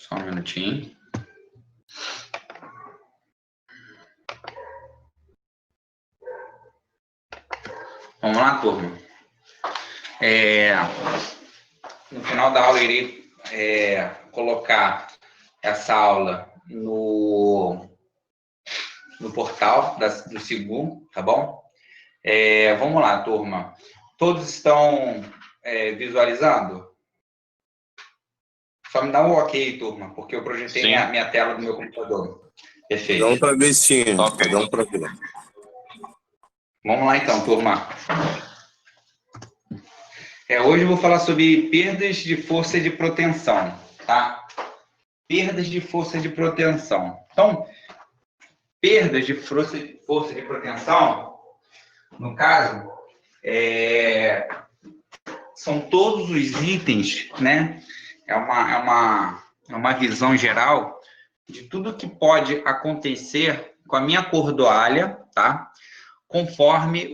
Só um minutinho. Vamos lá, turma. No final da aula, eu irei colocar essa aula no portal do Sigu, tá bom? Vamos lá, turma. Todos estão visualizando? Só me dá um ok, turma, porque eu projetei minha tela do meu computador. Perfeito. Dá para ver sim, Ok. dá para ver. Vamos lá então, turma. Hoje eu vou falar sobre perdas de força de proteção, tá? Perdas de força de proteção. Então, perdas de força de proteção, no caso, são todos os itens, né? É uma visão geral de tudo que pode acontecer com a minha cordoalha, tá? Conforme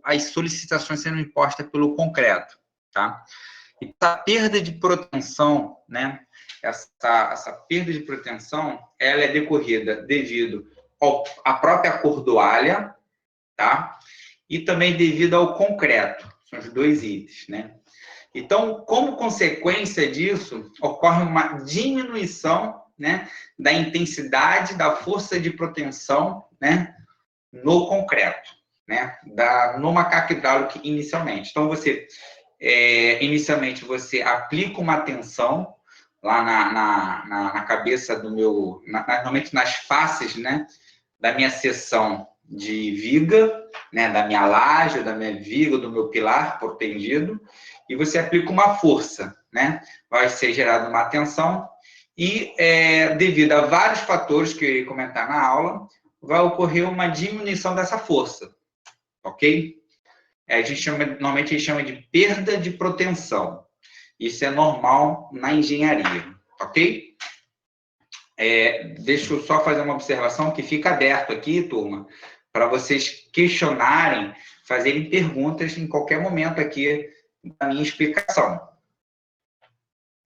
as solicitações sendo impostas pelo concreto, tá? E a perda de proteção, né? Essa perda de proteção, ela é decorrida devido à própria cordoalha, tá? E também devido ao concreto, são os dois itens, né? Então, como consequência disso, ocorre uma diminuição, né, da intensidade da força de proteção, né, no concreto, né, no macaco hidráulico inicialmente. Então, inicialmente, você aplica uma tensão lá na cabeça do meu, normalmente nas faces, né, da minha seção de viga, né, da minha laje, da minha viga, do meu pilar protegido, e você aplica uma força, né, vai ser gerada uma tensão, e devido a vários fatores que eu irei comentar na aula, vai ocorrer uma diminuição dessa força, ok? Normalmente a gente chama de perda de proteção. Isso é normal na engenharia, ok? Deixa eu só fazer uma observação que fica aberto aqui, turma, para vocês questionarem, fazerem perguntas em qualquer momento aqui da minha explicação.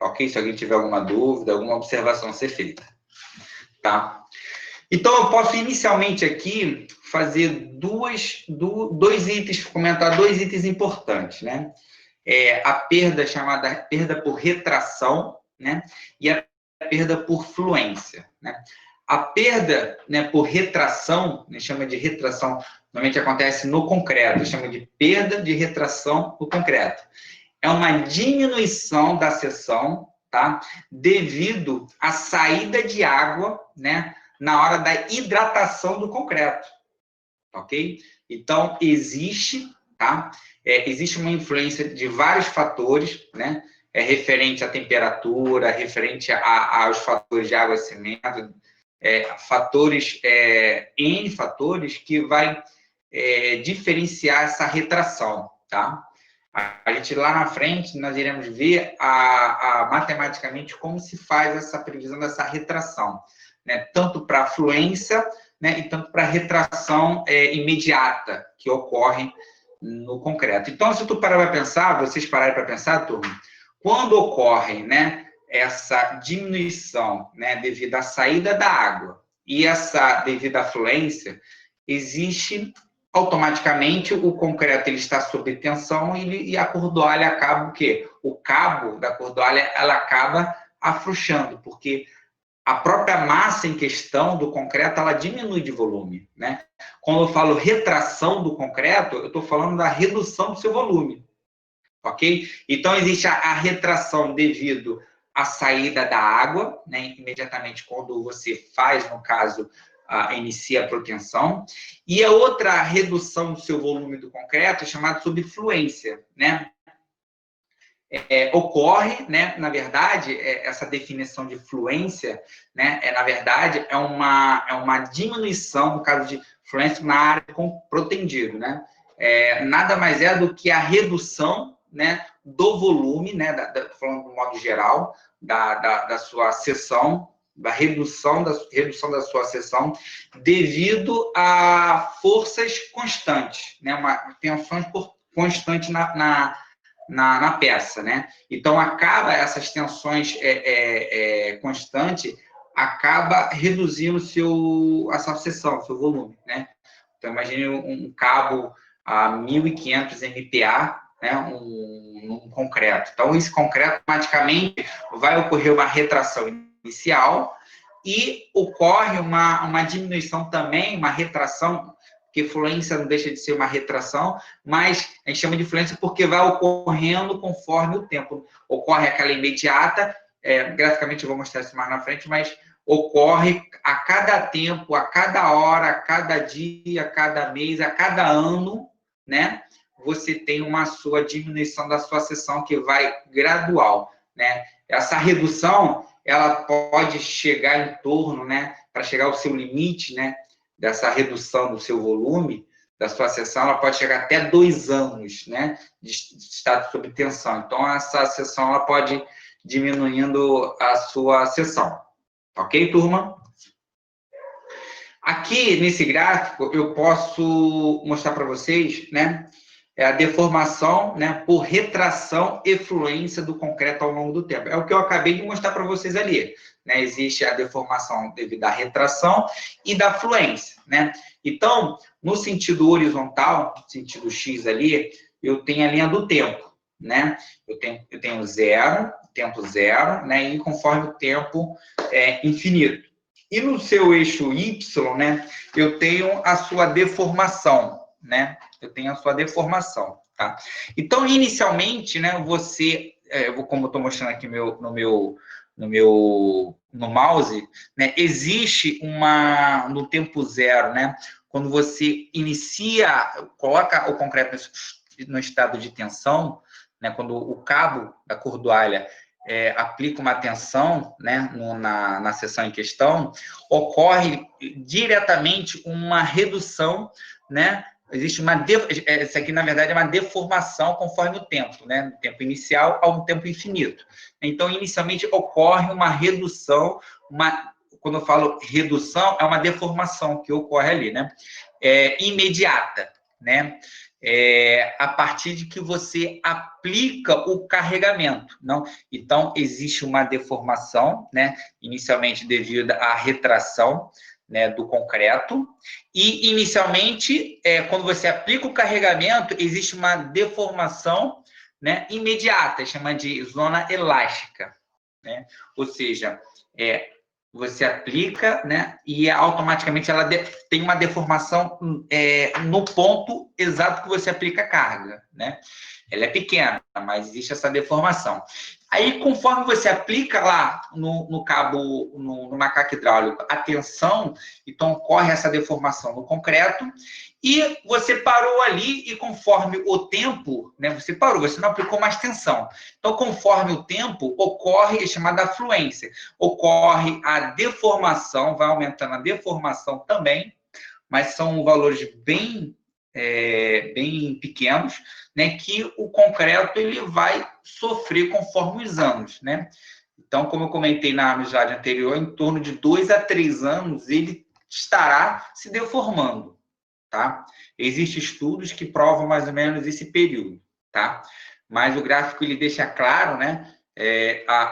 Ok? Se alguém tiver alguma dúvida, alguma observação a ser feita. Tá? Então, eu posso inicialmente aqui fazer dois itens, comentar dois itens importantes, né? A perda chamada perda por retração, né? E a perda por fluência, né? A perda, né, por retração, né, chama de retração, normalmente acontece no concreto, chama de perda de retração no concreto. É uma diminuição da seção, tá? Devido à saída de água, né, na hora da hidratação do concreto, ok? Então, existe, tá? Existe uma influência de vários fatores, né? Referente à temperatura, referente aos fatores de água-cimento, N fatores que vai diferenciar essa retração, tá? A gente lá na frente, nós iremos ver matematicamente como se faz essa previsão dessa retração, né? Tanto para a fluência, né, e tanto para a retração imediata que ocorre no concreto. Então, se tu parar para pensar, vocês pararem para pensar, turma, quando ocorre, né, essa diminuição, né, devido à saída da água e essa devido à fluência, existe automaticamente o concreto ele está sob tensão e a cordoalha acaba o quê? O cabo da cordoalha ela acaba afrouxando, porque a própria massa em questão do concreto, ela diminui de volume, né? Quando eu falo retração do concreto, eu estou falando da redução do seu volume, ok? Então, existe a retração devido à saída da água, né? Imediatamente quando você faz, no caso, inicia a proteção. E a outra redução do seu volume do concreto é chamada subfluência, né? Ocorre, né, na verdade, essa definição de fluência, né, na verdade, é uma diminuição, no caso de fluência na área com protendido, né, nada mais é do que a redução, né, do volume, né, falando de modo geral, da sua seção, da redução da sua seção, devido a forças constantes, né, uma tensão constante na peça, né? Então, acaba essas tensões constantes, acaba reduzindo a sua seção, seu volume, né? Então, imagine um cabo a 1.500 MPa, né? Um concreto. Então, esse concreto, automaticamente, vai ocorrer uma retração inicial e ocorre uma diminuição também, uma retração, porque fluência não deixa de ser uma retração, mas a gente chama de fluência porque vai ocorrendo conforme o tempo. Ocorre aquela imediata, graficamente eu vou mostrar isso mais na frente, mas ocorre a cada tempo, a cada hora, a cada dia, a cada mês, a cada ano, né? Você tem uma sua diminuição da sua seção que vai gradual, né? Essa redução, ela pode chegar em torno, né? Para chegar ao seu limite, né? Dessa redução do seu volume, da sua seção, ela pode chegar até 2 anos, né? De estado sob tensão. Então, essa seção, ela pode diminuindo a sua seção. Ok, turma? Aqui, nesse gráfico, eu posso mostrar para vocês, né? A deformação, né, por retração e fluência do concreto ao longo do tempo. É o que eu acabei de mostrar para vocês ali, né? Existe a deformação devido à retração e da fluência, né? Então, no sentido horizontal, sentido X ali, eu tenho a linha do tempo, né? Eu tenho zero, tempo zero, né? E conforme o tempo é infinito. E no seu eixo Y, né, eu tenho a sua deformação, né? Eu tenho a sua deformação, tá? Então, inicialmente, né, você, como eu estou mostrando aqui no mouse, né, existe no tempo zero, né? Quando você coloca o concreto no estado de tensão, né, quando o cabo da cordoalha aplica uma tensão, né, na seção em questão, ocorre diretamente uma redução, né? Existe isso aqui, na verdade, é uma deformação conforme o tempo, né? Do tempo inicial ao tempo infinito. Então, inicialmente, ocorre uma redução, quando eu falo redução, é uma deformação que ocorre ali, né? Imediata, né? A partir de que você aplica o carregamento. Não? Então, existe uma deformação, né? Inicialmente devido à retração, né, do concreto, e inicialmente, quando você aplica o carregamento, existe uma deformação, né, imediata, chama de zona elástica, né? Ou seja, você aplica, né, e automaticamente ela tem uma deformação no ponto exato que você aplica a carga, né? Ela é pequena, mas existe essa deformação. Aí, conforme você aplica lá no cabo, no macaco hidráulico, a tensão, então ocorre essa deformação no concreto, e você parou ali, e conforme o tempo, né, você parou, você não aplicou mais tensão. Então, conforme o tempo, ocorre a chamada fluência. Ocorre a deformação, vai aumentando a deformação também, mas são valores bem pequenos, né, que o concreto ele vai sofrer conforme os anos, né? Então, como eu comentei na slide anterior, em torno de 2 a 3 anos ele estará se deformando, tá? Existem estudos que provam mais ou menos esse período, tá? Mas o gráfico ele deixa claro, né,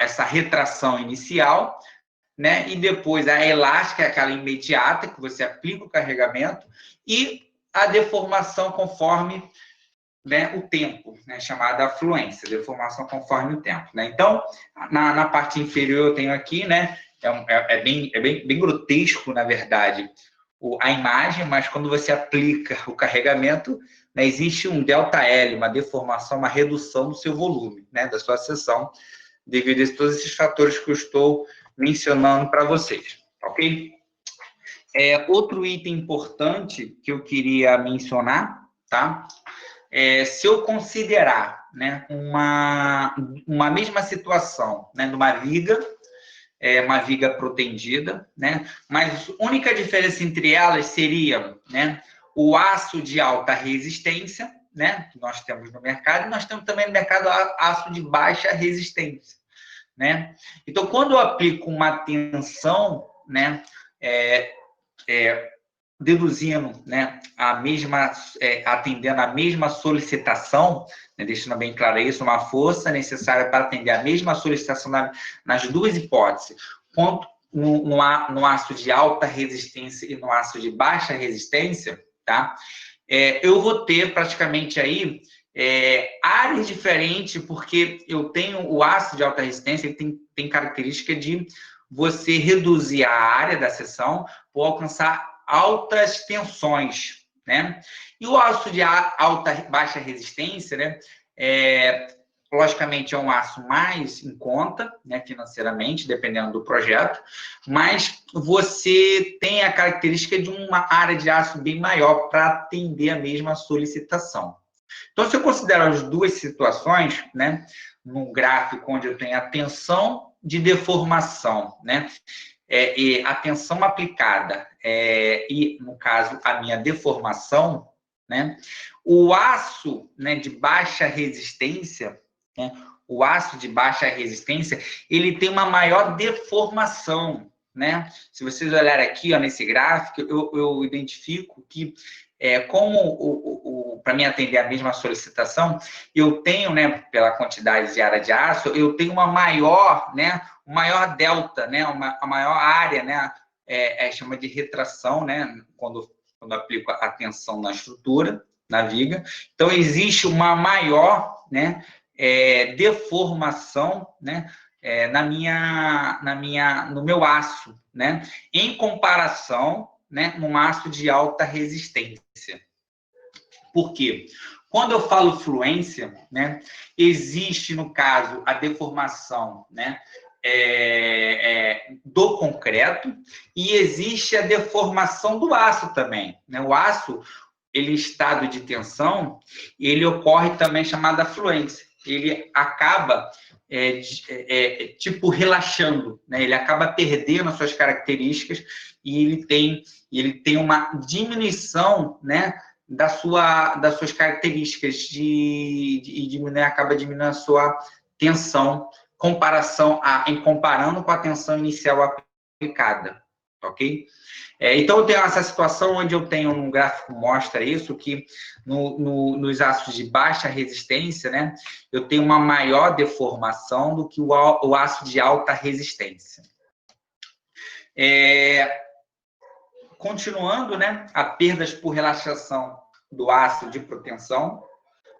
essa retração inicial, né, e depois a elástica, aquela imediata que você aplica o carregamento, e a deformação conforme, né, o tempo, né, chamada fluência, deformação conforme o tempo, né? Então, na parte inferior eu tenho aqui, né, bem grotesco, na verdade, a imagem, mas quando você aplica o carregamento, né, existe um ΔL, uma deformação, uma redução do seu volume, né, da sua seção, devido a todos esses fatores que eu estou mencionando para vocês, ok? Outro item importante que eu queria mencionar, tá? Se eu considerar, né, uma mesma situação, né, numa viga, uma viga protendida, né, mas a única diferença entre elas seria, né, o aço de alta resistência, né, que nós temos no mercado, e nós temos também no mercado aço de baixa resistência, né? Então, quando eu aplico uma tensão, né, deduzindo, né, atendendo a mesma solicitação, né, deixando bem claro isso, uma força necessária para atender a mesma solicitação nas duas hipóteses, quanto no aço de alta resistência e no aço de baixa resistência, tá? Eu vou ter praticamente aí áreas diferentes, porque eu tenho o aço de alta resistência, ele tem característica de você reduzir a área da seção por alcançar altas tensões, né? E o aço de baixa resistência, né? Logicamente, é um aço mais em conta, né, financeiramente, dependendo do projeto, mas você tem a característica de uma área de aço bem maior para atender a mesma solicitação. Então, se eu considero as duas situações, né, num gráfico onde eu tenho a tensão de deformação, né, e a tensão aplicada, e, no caso, a minha deformação, né, o aço, né, de baixa resistência, né, o aço de baixa resistência, ele tem uma maior deformação, né? Se vocês olharem aqui, ó, nesse gráfico, eu identifico que, como para mim atender a mesma solicitação, eu tenho, né, pela quantidade de área de aço, eu tenho uma maior, né, um maior delta, né, a maior área, né, chama de retração, né, quando aplico a tensão na estrutura, na viga. Então, existe uma maior, né, deformação, né, no meu aço, né, em comparação, né, num aço de alta resistência. Por quê? Quando eu falo fluência, né, existe, no caso, a deformação, né, do concreto e existe a deformação do aço também, né? O aço, ele em estado de tensão, ele ocorre também chamada fluência. Ele acaba tipo relaxando, né? Ele acaba perdendo as suas características e ele tem uma diminuição, né, das suas características acaba diminuindo a sua tensão comparando com a tensão inicial aplicada, ok? Então, eu tenho essa situação onde eu tenho um gráfico mostra isso, que nos aços de baixa resistência, né, eu tenho uma maior deformação do que o aço de alta resistência. Continuando, né, a perdas por relaxação do aço de propensão,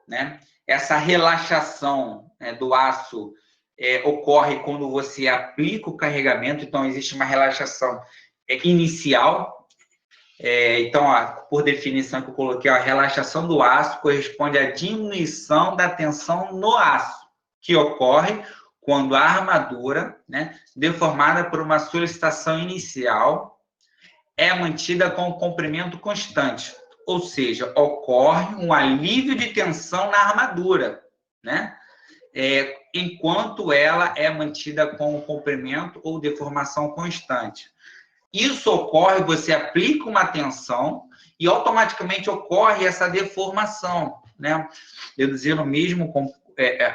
né? Essa relaxação, né, do aço ocorre quando você aplica o carregamento, então existe uma relaxação inicial. Então, por definição que eu coloquei, a relaxação do aço corresponde à diminuição da tensão no aço, que ocorre quando a armadura, né, deformada por uma solicitação inicial, é mantida com o comprimento constante, ou seja, ocorre um alívio de tensão na armadura, né? Enquanto ela é mantida com o comprimento ou deformação constante. Isso ocorre, você aplica uma tensão e automaticamente ocorre essa deformação, né? Deduzindo mesmo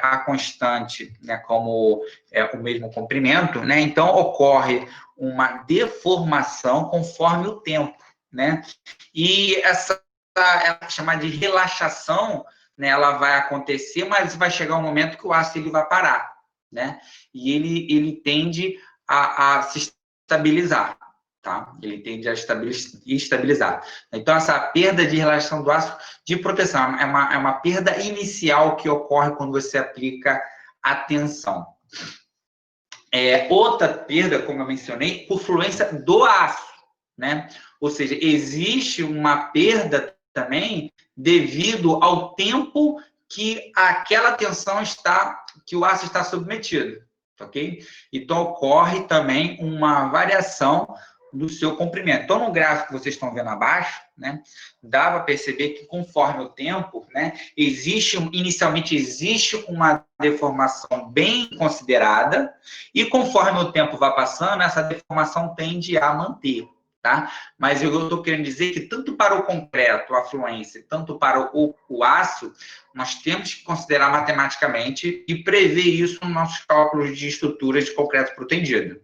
a constante, né, como o mesmo comprimento, né? Então ocorre uma deformação conforme o tempo, né? E essa chamada de relaxação, né, ela vai acontecer, mas vai chegar um momento que o aço ele vai parar, né? E ele tende a se estabilizar. Tá? Ele tende a estabilizar. Então, essa perda de relaxação do aço de proteção é uma perda inicial que ocorre quando você aplica a tensão. Outra perda, como eu mencionei, por fluência do aço, né? Ou seja, existe uma perda também devido ao tempo que aquela tensão que o aço está submetido, ok? Então, ocorre também uma variação do seu comprimento. Então, no gráfico que vocês estão vendo abaixo, né, dá para perceber que conforme o tempo, né, inicialmente existe uma deformação bem considerada e conforme o tempo vai passando, essa deformação tende a manter, tá? Mas eu estou querendo dizer que tanto para o concreto, a fluência, tanto para o aço, nós temos que considerar matematicamente e prever isso nos nossos cálculos de estruturas de concreto protendido.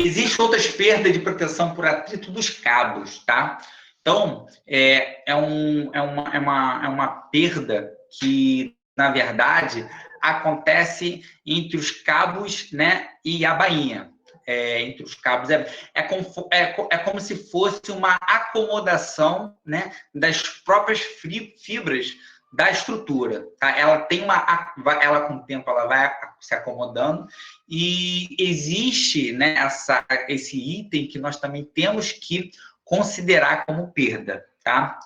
Existem outras perdas de proteção por atrito dos cabos, tá? Então, é uma perda que, na verdade, acontece entre os cabos, né, e a bainha. Entre os cabos, como se fosse uma acomodação, né, das próprias fibras da estrutura, tá? Ela com o tempo ela vai se acomodando e existe, né, esse item que nós também temos que considerar como perda, tá?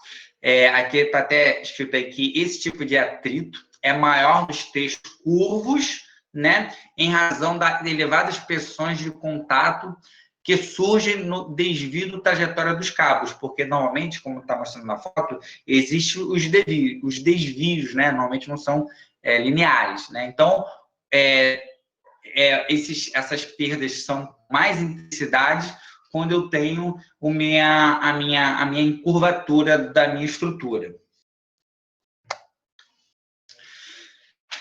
Aqui está até escrito aqui, esse tipo de atrito é maior nos trechos curvos, né, em razão das elevadas pressões de contato que surgem no desvio da trajetória dos cabos, porque normalmente, como está mostrando na foto, existem os desvios, né, normalmente não são lineares, né, então, essas perdas são mais intensidade quando eu tenho a minha encurvatura da minha estrutura.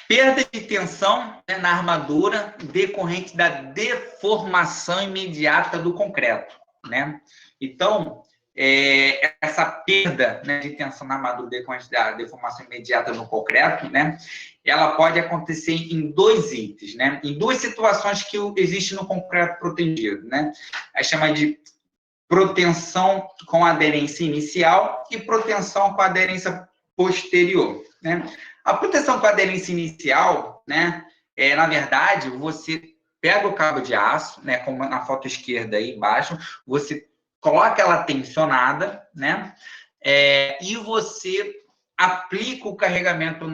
Perda de tensão, né, na armadura decorrente da deformação imediata do concreto, né? Então, essa perda, né, de tensão na armadura decorrente da deformação imediata no concreto, né, ela pode acontecer em dois itens, né? Em duas situações que existem no concreto protegido, né? A chama de proteção com aderência inicial e proteção com aderência posterior, né? A proteção com aderência inicial, né, na verdade, você pega o cabo de aço, né, como na foto esquerda aí embaixo, você coloca ela tensionada, né, e você aplica o carregamento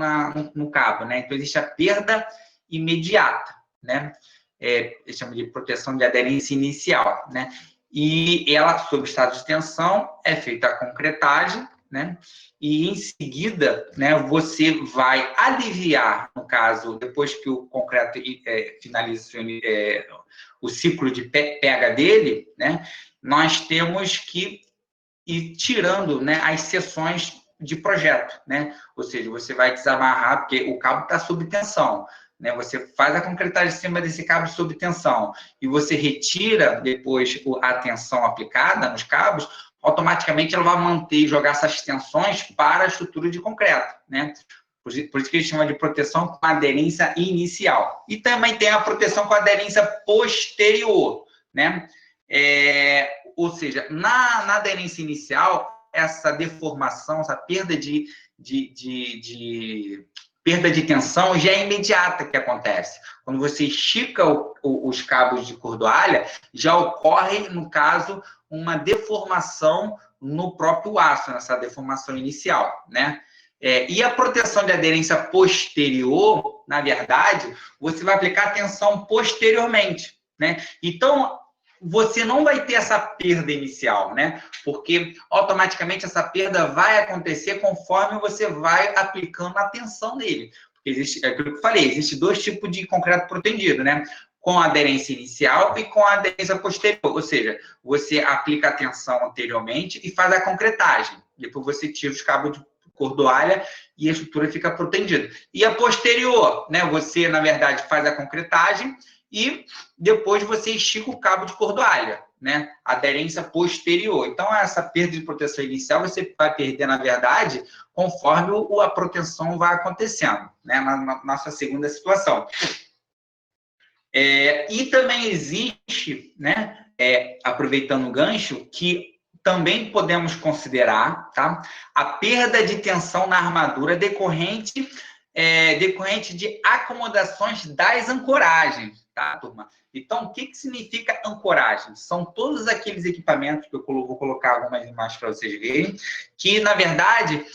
no cabo, né? Então, existe a perda imediata, né? Chama de proteção de aderência inicial, né? E ela, sob estado de tensão, é feita a concretagem, né? E em seguida, né, você vai aliviar, no caso, depois que o concreto finaliza o ciclo de pega dele, né? Nós temos que ir tirando, né, as seções de projeto, né? Ou seja, você vai desamarrar, porque o cabo está sob tensão, né? Você faz a concretagem em cima desse cabo sob tensão e você retira depois a tensão aplicada nos cabos, automaticamente ela vai manter e jogar essas tensões para a estrutura de concreto, né? Por isso que a gente chama de proteção com aderência inicial. E também tem a proteção com aderência posterior, né? Ou seja, na aderência inicial, essa deformação, essa perda perda de tensão já é imediata que acontece. Quando você estica os cabos de cordoalha, já ocorre, no caso, uma deformação no próprio aço, nessa deformação inicial, né? E a proteção de aderência posterior, na verdade, você vai aplicar a tensão posteriormente, né? Então, você não vai ter essa perda inicial, né? Porque automaticamente essa perda vai acontecer conforme você vai aplicando a tensão nele. Porque existe, é aquilo que eu falei, existe dois tipos de concreto protendido, né? Com a aderência inicial e com a aderência posterior. Ou seja, você aplica a tensão anteriormente e faz a concretagem. Depois você tira os cabos de cordoalha e a estrutura fica protendida. E a posterior, né? Você, na verdade, faz a concretagem e depois você estica o cabo de cordoalha, né? Aderência posterior. Então, essa perda de proteção inicial você vai perder, na verdade, conforme a proteção vai acontecendo, né? Na nossa segunda situação. E também existe, né? Aproveitando o gancho, que também podemos considerar, tá? A perda de tensão na armadura decorrente de acomodações das ancoragens, tá, turma? Então, o que significa ancoragem? São todos aqueles equipamentos que eu vou colocar algumas imagens para vocês verem, que, na verdade,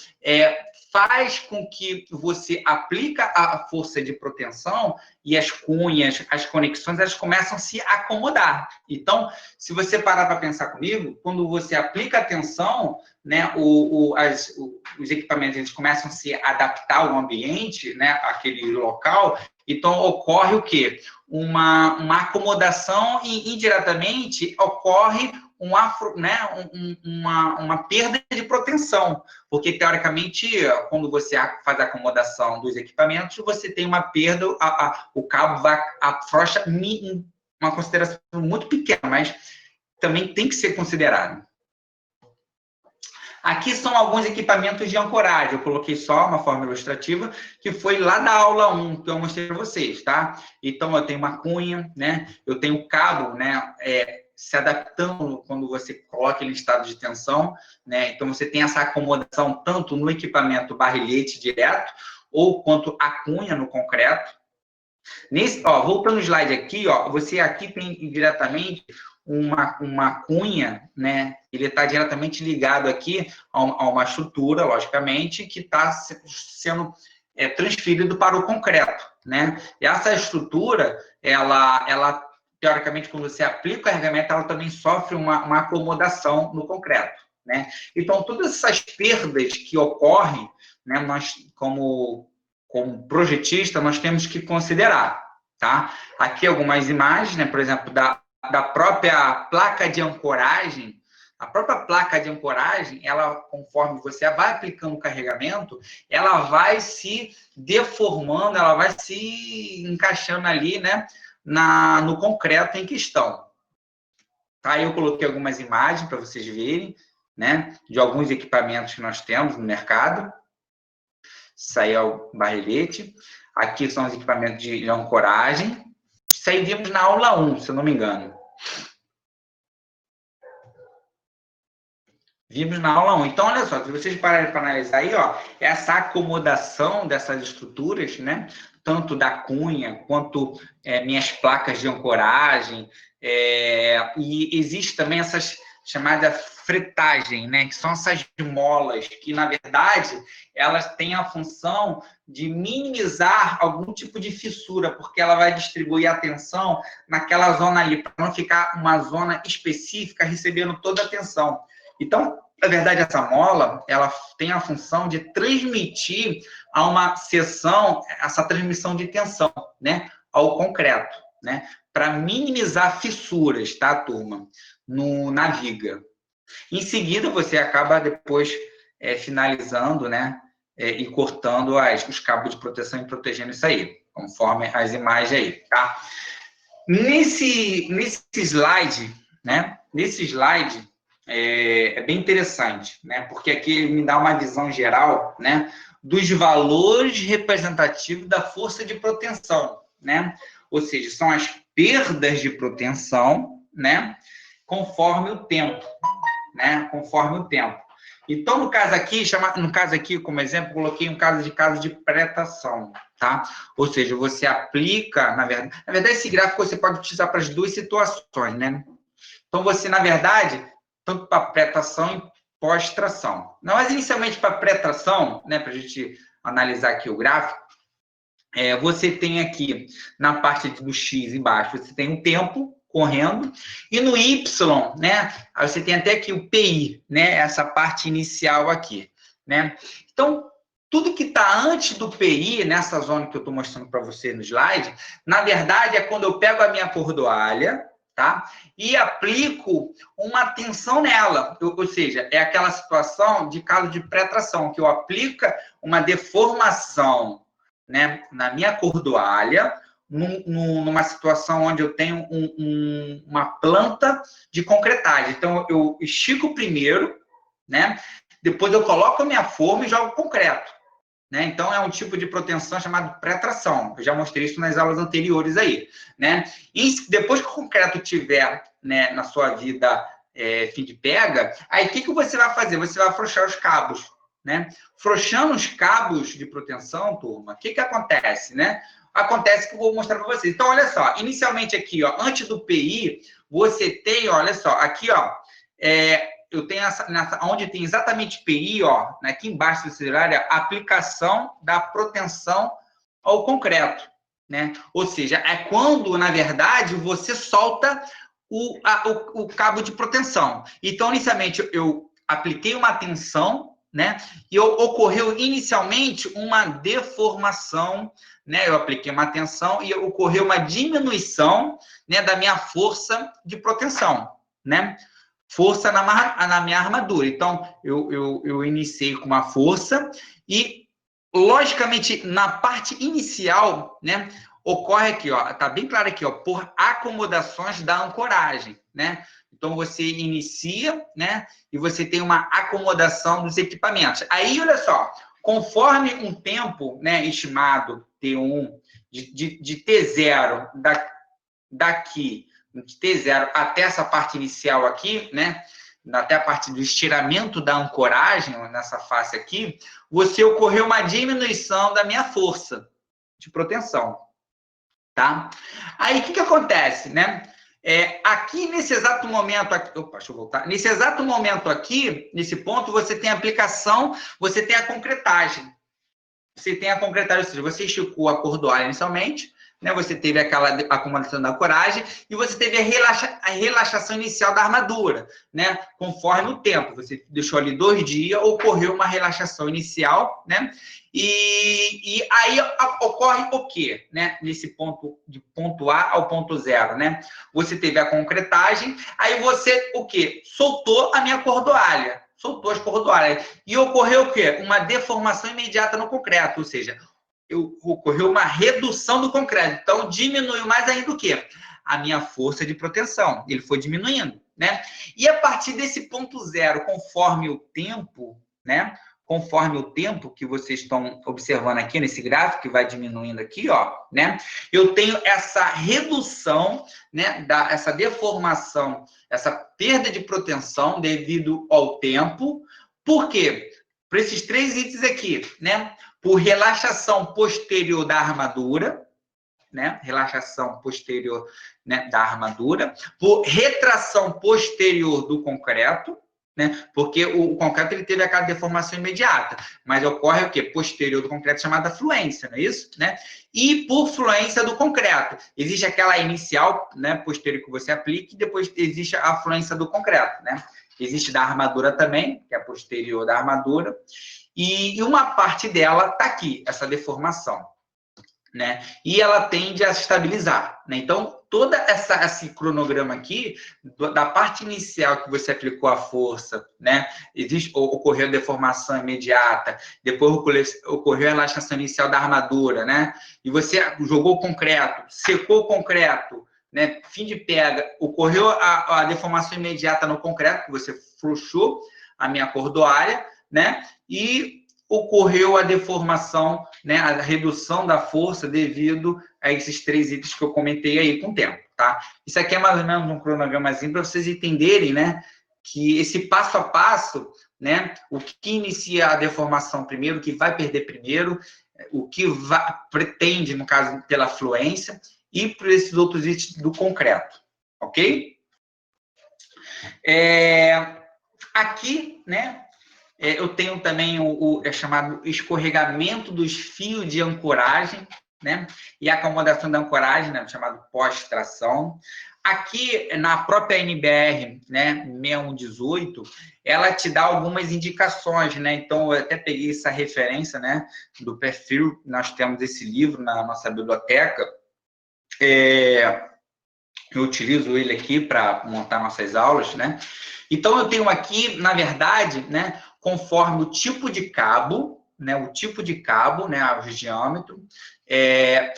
faz com que você aplica a força de proteção e as cunhas, as conexões, elas começam a se acomodar. Então, se você parar para pensar comigo, quando você aplica a tensão, né, os equipamentos eles começam a se adaptar ao ambiente, né, àquele local, então ocorre o quê? Uma acomodação e, indiretamente, ocorre uma perda de proteção, porque, teoricamente, quando você faz a acomodação dos equipamentos, você tem uma perda, o cabo afrouxa uma consideração muito pequena, mas também tem que ser considerado. Aqui são alguns equipamentos de ancoragem. Eu coloquei só uma forma ilustrativa, que foi lá da aula 1, que eu mostrei para vocês, tá? Então, eu tenho uma cunha, né? Eu tenho o cabo, né? Se adaptando quando você coloca ele em estado de tensão, né? Então, você tem essa acomodação tanto no equipamento barrilhete direto, ou quanto a cunha no concreto. Voltando no slide aqui, você aqui tem diretamente uma cunha, né? Ele está diretamente ligado aqui a uma estrutura, logicamente, que está sendo transferido para o concreto, né? E essa estrutura, ela teoricamente, quando você aplica o carregamento, ela também sofre uma acomodação no concreto, né? Então, todas essas perdas que ocorrem, né? Nós, como projetista, nós temos que considerar, tá? Aqui algumas imagens, né? Por exemplo, da própria placa de ancoragem. A própria placa de ancoragem, ela, conforme você vai aplicando o carregamento, ela vai se deformando, ela vai se encaixando ali, né? No concreto em questão. Tá? Eu coloquei algumas imagens para vocês verem, né? De alguns equipamentos que nós temos no mercado. Isso aí é o barrilhete. Aqui são os equipamentos de ancoragem. Isso aí vimos na aula 1, se eu não me engano. Vimos na aula 1. Então, olha só, se vocês pararem para analisar aí, essa acomodação dessas estruturas, né? Tanto da cunha, quanto minhas placas de ancoragem. E existe também essas chamadas fretagem, né? Que são essas molas que, na verdade, elas têm a função de minimizar algum tipo de fissura, porque ela vai distribuir a tensão naquela zona ali, para não ficar uma zona específica recebendo toda a tensão. Então, na verdade, essa mola, ela tem a função de transmitir a uma seção, essa transmissão de tensão, né? Ao concreto, né? Para minimizar fissuras, tá, turma? Na viga. Em seguida, você acaba depois finalizando, né? E cortando os cabos de proteção e protegendo isso aí, conforme as imagens aí, tá? Nesse slide, né? Nesse slide, é bem interessante, né? Porque aqui ele me dá uma visão geral, né? Dos valores representativos da força de proteção, né? Ou seja, são as perdas de proteção, né? Conforme o tempo, né? Conforme o tempo. Então, no caso aqui, como exemplo, coloquei um caso de pré-tração, tá? Ou seja, você aplica, na verdade, esse gráfico você pode utilizar para as duas situações, né? Então, você, na verdade, tanto para pré-tração e pós-tração. Mas, inicialmente, para pré-tração, né, para a gente analisar aqui o gráfico, você tem aqui, na parte do X embaixo, você tem um tempo correndo, e no Y, né, aí você tem até aqui o PI, né, essa parte inicial aqui, né. Então, tudo que está antes do PI, nessa zona que eu estou mostrando para você no slide, na verdade, é quando eu pego a minha cordoalha, tá? E aplico uma tensão nela, ou seja, é aquela situação de caso de pré-tração, que eu aplico uma deformação, né, na minha cordoalha, numa situação onde eu tenho uma planta de concretagem. Então, eu estico primeiro, né? Depois eu coloco a minha forma e jogo concreto, né? Então, é um tipo de proteção chamado pré-tração. Eu já mostrei isso nas aulas anteriores aí, né? E depois que o concreto tiver, né, na sua vida fim de pega, aí o que você vai fazer? Você vai afrouxar os cabos, né? Afrouxando os cabos de proteção, turma, o que acontece, né? Acontece que eu vou mostrar para vocês. Então, olha só, inicialmente aqui, antes do PI, você tem, olha só, aqui, eu tenho onde tem exatamente PI, aqui embaixo desse área, aplicação da proteção ao concreto, né? Ou seja, é quando, na verdade, você solta o cabo de proteção. Então, inicialmente, eu apliquei uma tensão, né? E ocorreu inicialmente uma deformação, né? Eu apliquei uma tensão e ocorreu uma diminuição, né, da minha força de proteção, né? Força na minha armadura. Então, eu iniciei com uma força e, logicamente, na parte inicial, né, ocorre aqui, ó, tá bem claro aqui, ó, por acomodações da ancoragem, né? Então, você inicia, né? E você tem uma acomodação dos equipamentos. Aí, olha só, conforme um tempo, né, estimado T1 de T0 daqui, de T0 até essa parte inicial aqui, né? Até a parte do estiramento da ancoragem, nessa face aqui, você ocorreu uma diminuição da minha força de proteção, tá? Aí, o que acontece, né? Aqui, nesse exato momento aqui... Opa, deixa eu voltar. Nesse exato momento aqui, nesse ponto, você tem a aplicação, você tem a concretagem. Você tem a concretagem, ou seja, você esticou a cordoalha inicialmente, né? Você teve aquela acomodação da ancoragem e você teve a relaxação inicial da armadura, né? Conforme o tempo. Você deixou ali 2 dias, ocorreu uma relaxação inicial, né? E aí ocorre o quê, né? Nesse ponto, de ponto A ao ponto 0, né? Você teve a concretagem, aí você, o quê? Soltou a minha cordoalha. Soltou as cordoalhas. E ocorreu o quê? Uma deformação imediata no concreto, ou seja, ocorreu uma redução do concreto. Então, diminuiu mais ainda o quê? A minha força de proteção. Ele foi diminuindo, né? E a partir desse ponto 0, conforme o tempo, né? Conforme o tempo que vocês estão observando aqui nesse gráfico, que vai diminuindo aqui, ó, né? Eu tenho essa redução, né? Essa deformação, essa perda de proteção devido ao tempo. Por quê? Para esses 3 itens aqui, né? Por relaxação posterior da armadura, né? Relaxação posterior, né, da armadura, por retração posterior do concreto, né? Porque o concreto ele teve aquela deformação imediata, mas ocorre o quê? Posterior do concreto, chamada fluência, não é isso? Né? E por fluência do concreto. Existe aquela inicial, né, posterior que você aplica, e depois existe a fluência do concreto, né? Existe da armadura também, que é a posterior da armadura, e uma parte dela está aqui, essa deformação, né? E ela tende a se estabilizar, né? Então, todo esse cronograma aqui, da parte inicial que você aplicou a força, né? Ocorreu a deformação imediata, depois ocorreu a relaxação inicial da armadura, né? E você jogou o concreto, secou o concreto, né? Fim de pega, ocorreu a deformação imediata no concreto, que você frouxou a minha cordoalha, né? E ocorreu a deformação, né, a redução da força devido a esses 3 itens que eu comentei aí com o tempo, tá? Isso aqui é mais ou menos um cronogramazinho para vocês entenderem, né, que esse passo a passo, né, o que inicia a deformação primeiro, o que vai perder primeiro, o que pretende, no caso, pela fluência, e por esses outros itens do concreto, ok? Aqui, né, eu tenho também o chamado escorregamento dos fios de ancoragem, né? E a acomodação da ancoragem, né? Chamado pós-tração. Aqui, na própria NBR, né, 6118, ela te dá algumas indicações, né? Então, eu até peguei essa referência, né, do perfil, nós temos esse livro na nossa biblioteca. Eu utilizo ele aqui para montar nossas aulas, né? Então, eu tenho aqui, na verdade, né, conforme o tipo de cabo, né, o diâmetro,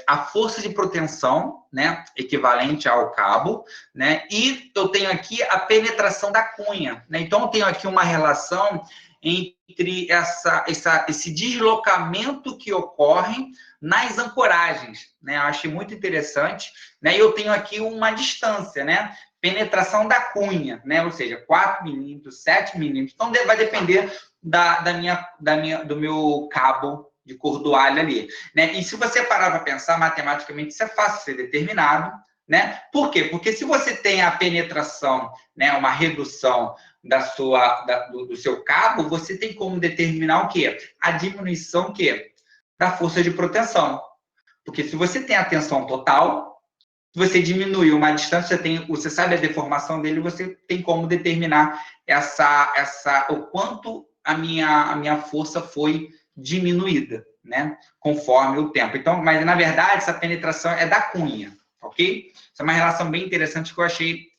a força de proteção, né, equivalente ao cabo, né, e eu tenho aqui a penetração da cunha, né? Então, eu tenho aqui uma relação entre esse deslocamento que ocorre nas ancoragens, né? Eu achei muito interessante, né? E eu tenho aqui uma distância, né? Penetração da cunha, né? Ou seja, 4 milímetros, 7 milímetros. Então, vai depender do meu cabo de cordoalha ali, né? E se você parar para pensar, matematicamente, isso é fácil de ser determinado, né? Por quê? Porque se você tem a penetração, né, uma redução do seu cabo, você tem como determinar o quê? A diminuição, o quê? Da força de proteção. Porque se você tem a tensão total, você diminuiu uma distância, você sabe a deformação dele, você tem como determinar o quanto a minha força foi diminuída, né? Conforme o tempo. Então, mas na verdade, essa penetração é da cunha, ok? Isso é uma relação bem interessante que eu achei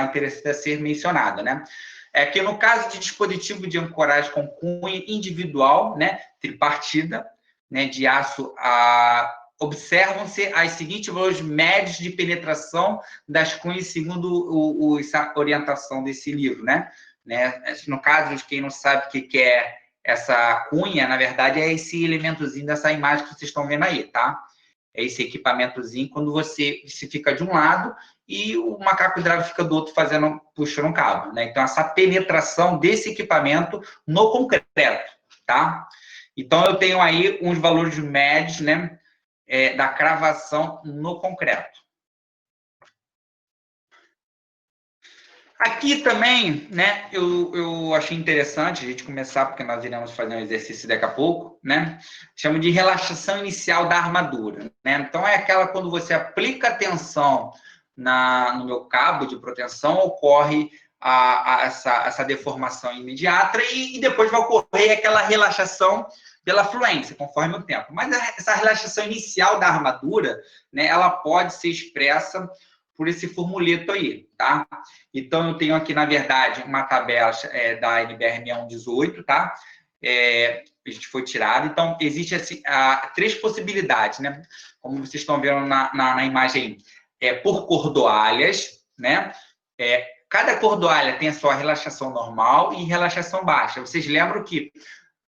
interessante a ser mencionada, né? É que no caso de dispositivo de ancoragem com cunha individual, né, tripartida, né, de aço observam-se as seguintes valores médios de penetração das cunhas segundo essa orientação desse livro, né? No caso, de quem não sabe o que é essa cunha, na verdade, é esse elementozinho dessa imagem que vocês estão vendo aí, tá? É esse equipamentozinho, quando você fica de um lado e o macaco hidráulico fica do outro puxando um cabo, né? Então, essa penetração desse equipamento no concreto, tá? Então, eu tenho aí uns valores médios, né? Da cravação no concreto. Aqui também, né, eu achei interessante a gente começar, porque nós iremos fazer um exercício daqui a pouco, né? Chama de relaxação inicial da armadura, né? Então, é aquela quando você aplica a tensão no meu cabo de proteção, ocorre essa deformação imediata e depois vai ocorrer aquela relaxação pela fluência, conforme o tempo. Mas essa relaxação inicial da armadura, né, ela pode ser expressa por esse formuleto aí, tá? Então, eu tenho aqui, na verdade, uma tabela da NBR 6118, tá? A gente foi tirado. Então, existe assim, 3 possibilidades, né? Como vocês estão vendo na imagem aí. Por cordoalhas, né? Cada cordoalha tem a sua relaxação normal e relaxação baixa. Vocês lembram que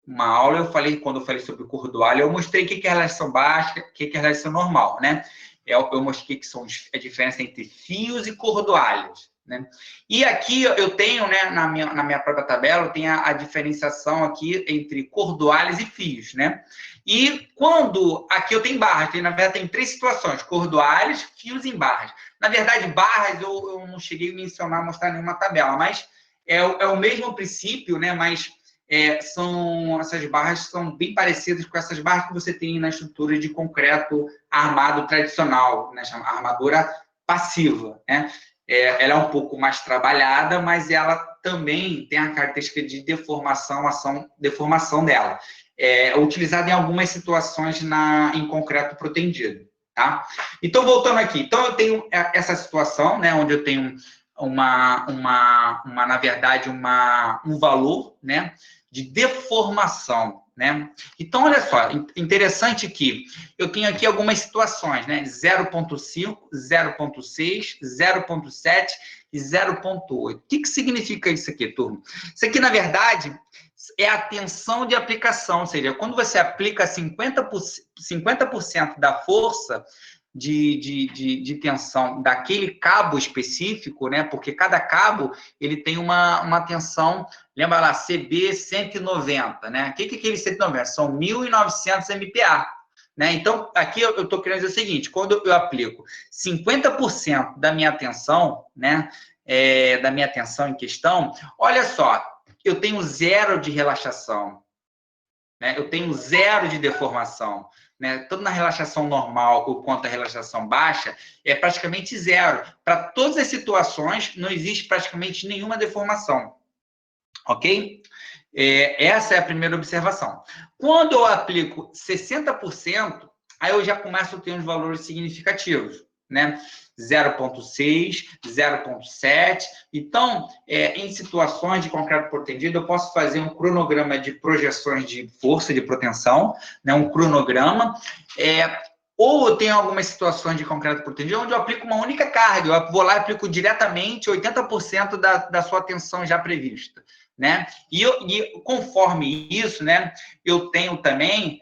uma aula, quando eu falei sobre cordoalha, eu mostrei o que é relaxação baixa, o que é relaxação normal, né? Eu mostrei que são a diferença entre fios e cordoalhas, né? E aqui eu tenho, né, na minha própria tabela, eu tenho a diferenciação aqui entre cordoalhas e fios, né? E quando aqui eu tenho barras, na verdade tem 3 situações: cordoalhas, fios e barras. Na verdade, barras eu não cheguei a mencionar, mostrar nenhuma tabela, mas é o mesmo princípio, né? Mas essas barras são bem parecidas com essas barras que você tem na estrutura de concreto armado tradicional, né, chama armadura passiva, né? Ela é um pouco mais trabalhada, mas ela também tem a característica de deformação dela. Utilizada em algumas situações em concreto protendido, tá? Então, voltando aqui. Então, eu tenho essa situação, né, onde eu tenho na verdade, um valor, né, de deformação, né? Então, olha só, interessante que eu tenho aqui algumas situações, né? 0,5, 0,6, 0,7 e 0,8. O que significa isso aqui, turma? Isso aqui, na verdade, é a tensão de aplicação, ou seja, quando você aplica 50% da força de tensão daquele cabo específico, né? Porque cada cabo ele tem uma tensão, lembra lá, CB 190, né? O que é aquele 190? São 1.900 MPa, né? Então, aqui eu estou querendo dizer o seguinte: quando eu aplico 50% da minha tensão, né? Da minha tensão em questão, olha só, eu tenho 0 de relaxação, né? Eu tenho 0 de deformação. Né? Tanto na relaxação normal quanto a relaxação baixa, é praticamente 0. Para todas as situações, não existe praticamente nenhuma deformação. Ok? Essa é a primeira observação. Quando eu aplico 60%, aí eu já começo a ter uns valores significativos, né? 0,6, 0,7. Então, em situações de concreto protendido, eu posso fazer um cronograma de projeções de força de proteção, né? Um cronograma. Ou eu tenho algumas situações de concreto protendido onde eu aplico uma única carga. Eu vou lá e aplico diretamente 80% da sua tensão já prevista, né? E conforme isso, né, eu tenho também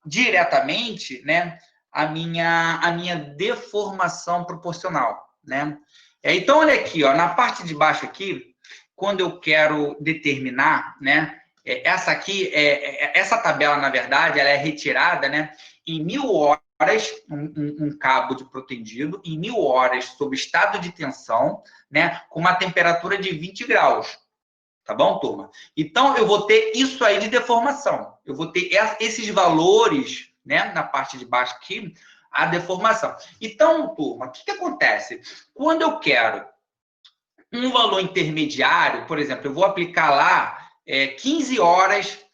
diretamente, né, a minha deformação proporcional, né? Então, olha aqui, ó, na parte de baixo aqui, quando eu quero determinar, né, essa tabela, na verdade, ela é retirada, né, em 1.000 horas, um cabo de protendido, em 1.000 horas sob estado de tensão, né, com uma temperatura de 20 graus. Tá bom, turma? Então, eu vou ter isso aí de deformação. Eu vou ter esses valores, né, na parte de baixo aqui, a deformação. Então, turma, o que acontece? Quando eu quero um valor intermediário, por exemplo, eu vou aplicar lá 15 horas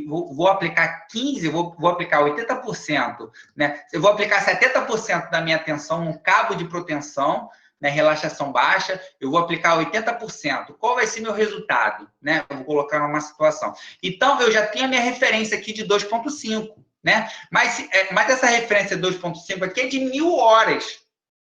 vou aplicar 15, vou aplicar 80%, né? Eu vou aplicar 70% da minha tensão num cabo de proteção, né, relaxação baixa, eu vou aplicar 80%. Qual vai ser meu resultado? Né? Eu vou colocar numa situação. Então, eu já tenho a minha referência aqui de 2,5. né? Mas essa referência 2,5 aqui é de 1000 horas,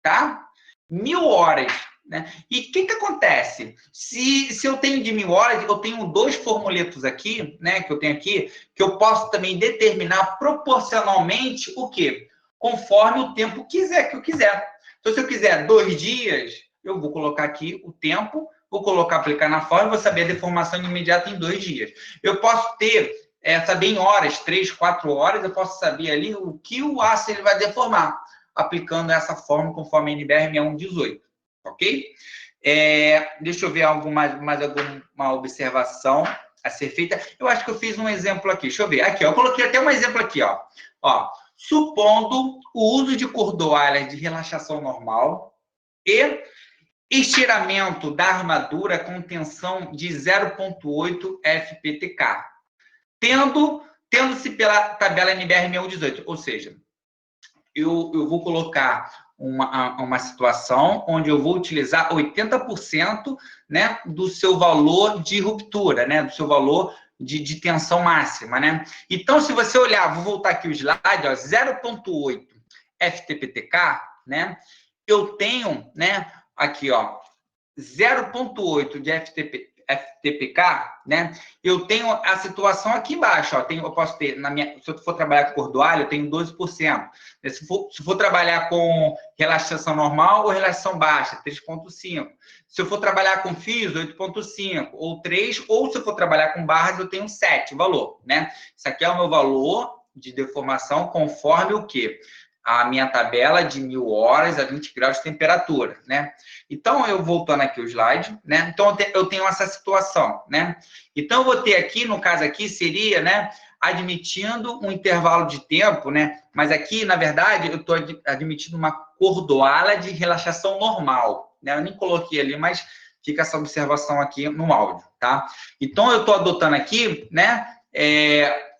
tá? 1000 horas, né? E o que acontece? Se eu tenho de 1000 horas, eu tenho 2 formuletos aqui, né? Que eu tenho aqui, que eu posso também determinar proporcionalmente o quê? Conforme o tempo que eu quiser. Então, se eu quiser 2 dias, eu vou colocar aqui o tempo, vou colocar, aplicar na forma, vou saber a deformação imediata em 2 dias. Eu posso saber em horas, 3, 4 horas, eu posso saber ali o que o aço ele vai deformar, aplicando essa forma conforme a NBR 6118, ok? Deixa eu ver mais alguma observação a ser feita. Eu acho que eu fiz um exemplo aqui. Deixa eu ver. Aqui, ó, eu coloquei até um exemplo aqui, ó. Supondo o uso de cordoalhas de relaxação normal e estiramento da armadura com tensão de 0,8 FPTK, tendo-se pela tabela NBR 6118, ou seja, eu vou colocar uma situação onde eu vou utilizar 80%, né, do seu valor de ruptura, né, do seu valor de tensão máxima, né? Então, se você olhar, vou voltar aqui o slide, 0,8 FTPTK, né? Eu tenho, né, aqui, 0,8 de FTPK, né? Eu tenho a situação aqui embaixo, eu posso ter, se eu for trabalhar com cordoalho, eu tenho 12%. Se for trabalhar com relaxação normal ou relaxação baixa, 3,5%. Se eu for trabalhar com fios, 8,5%, ou 3%, ou se eu for trabalhar com barras, eu tenho 7%, o valor, né? Isso aqui é o meu valor de deformação conforme o quê? A minha tabela de 1000 horas a 20 graus de temperatura, né? Então, eu voltando aqui o slide, né? Então, eu tenho essa situação, né? Então, eu vou ter aqui, no caso aqui, seria, né? Admitindo um intervalo de tempo, né? Mas aqui, na verdade, eu estou admitindo uma cordoalha de relaxação normal, né? Eu nem coloquei ali, mas fica essa observação aqui no áudio, tá? Então, eu estou adotando aqui, né?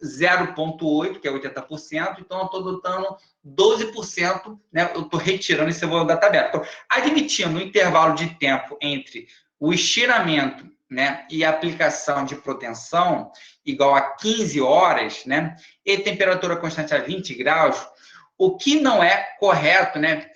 0,8, que é 80%, então eu estou adotando 12%, né? Eu estou retirando esse valor da tabela. Então, admitindo um intervalo de tempo entre o estiramento, né, e a aplicação de proteção igual a 15 horas, né, e temperatura constante a 20 graus, o que não é correto, né,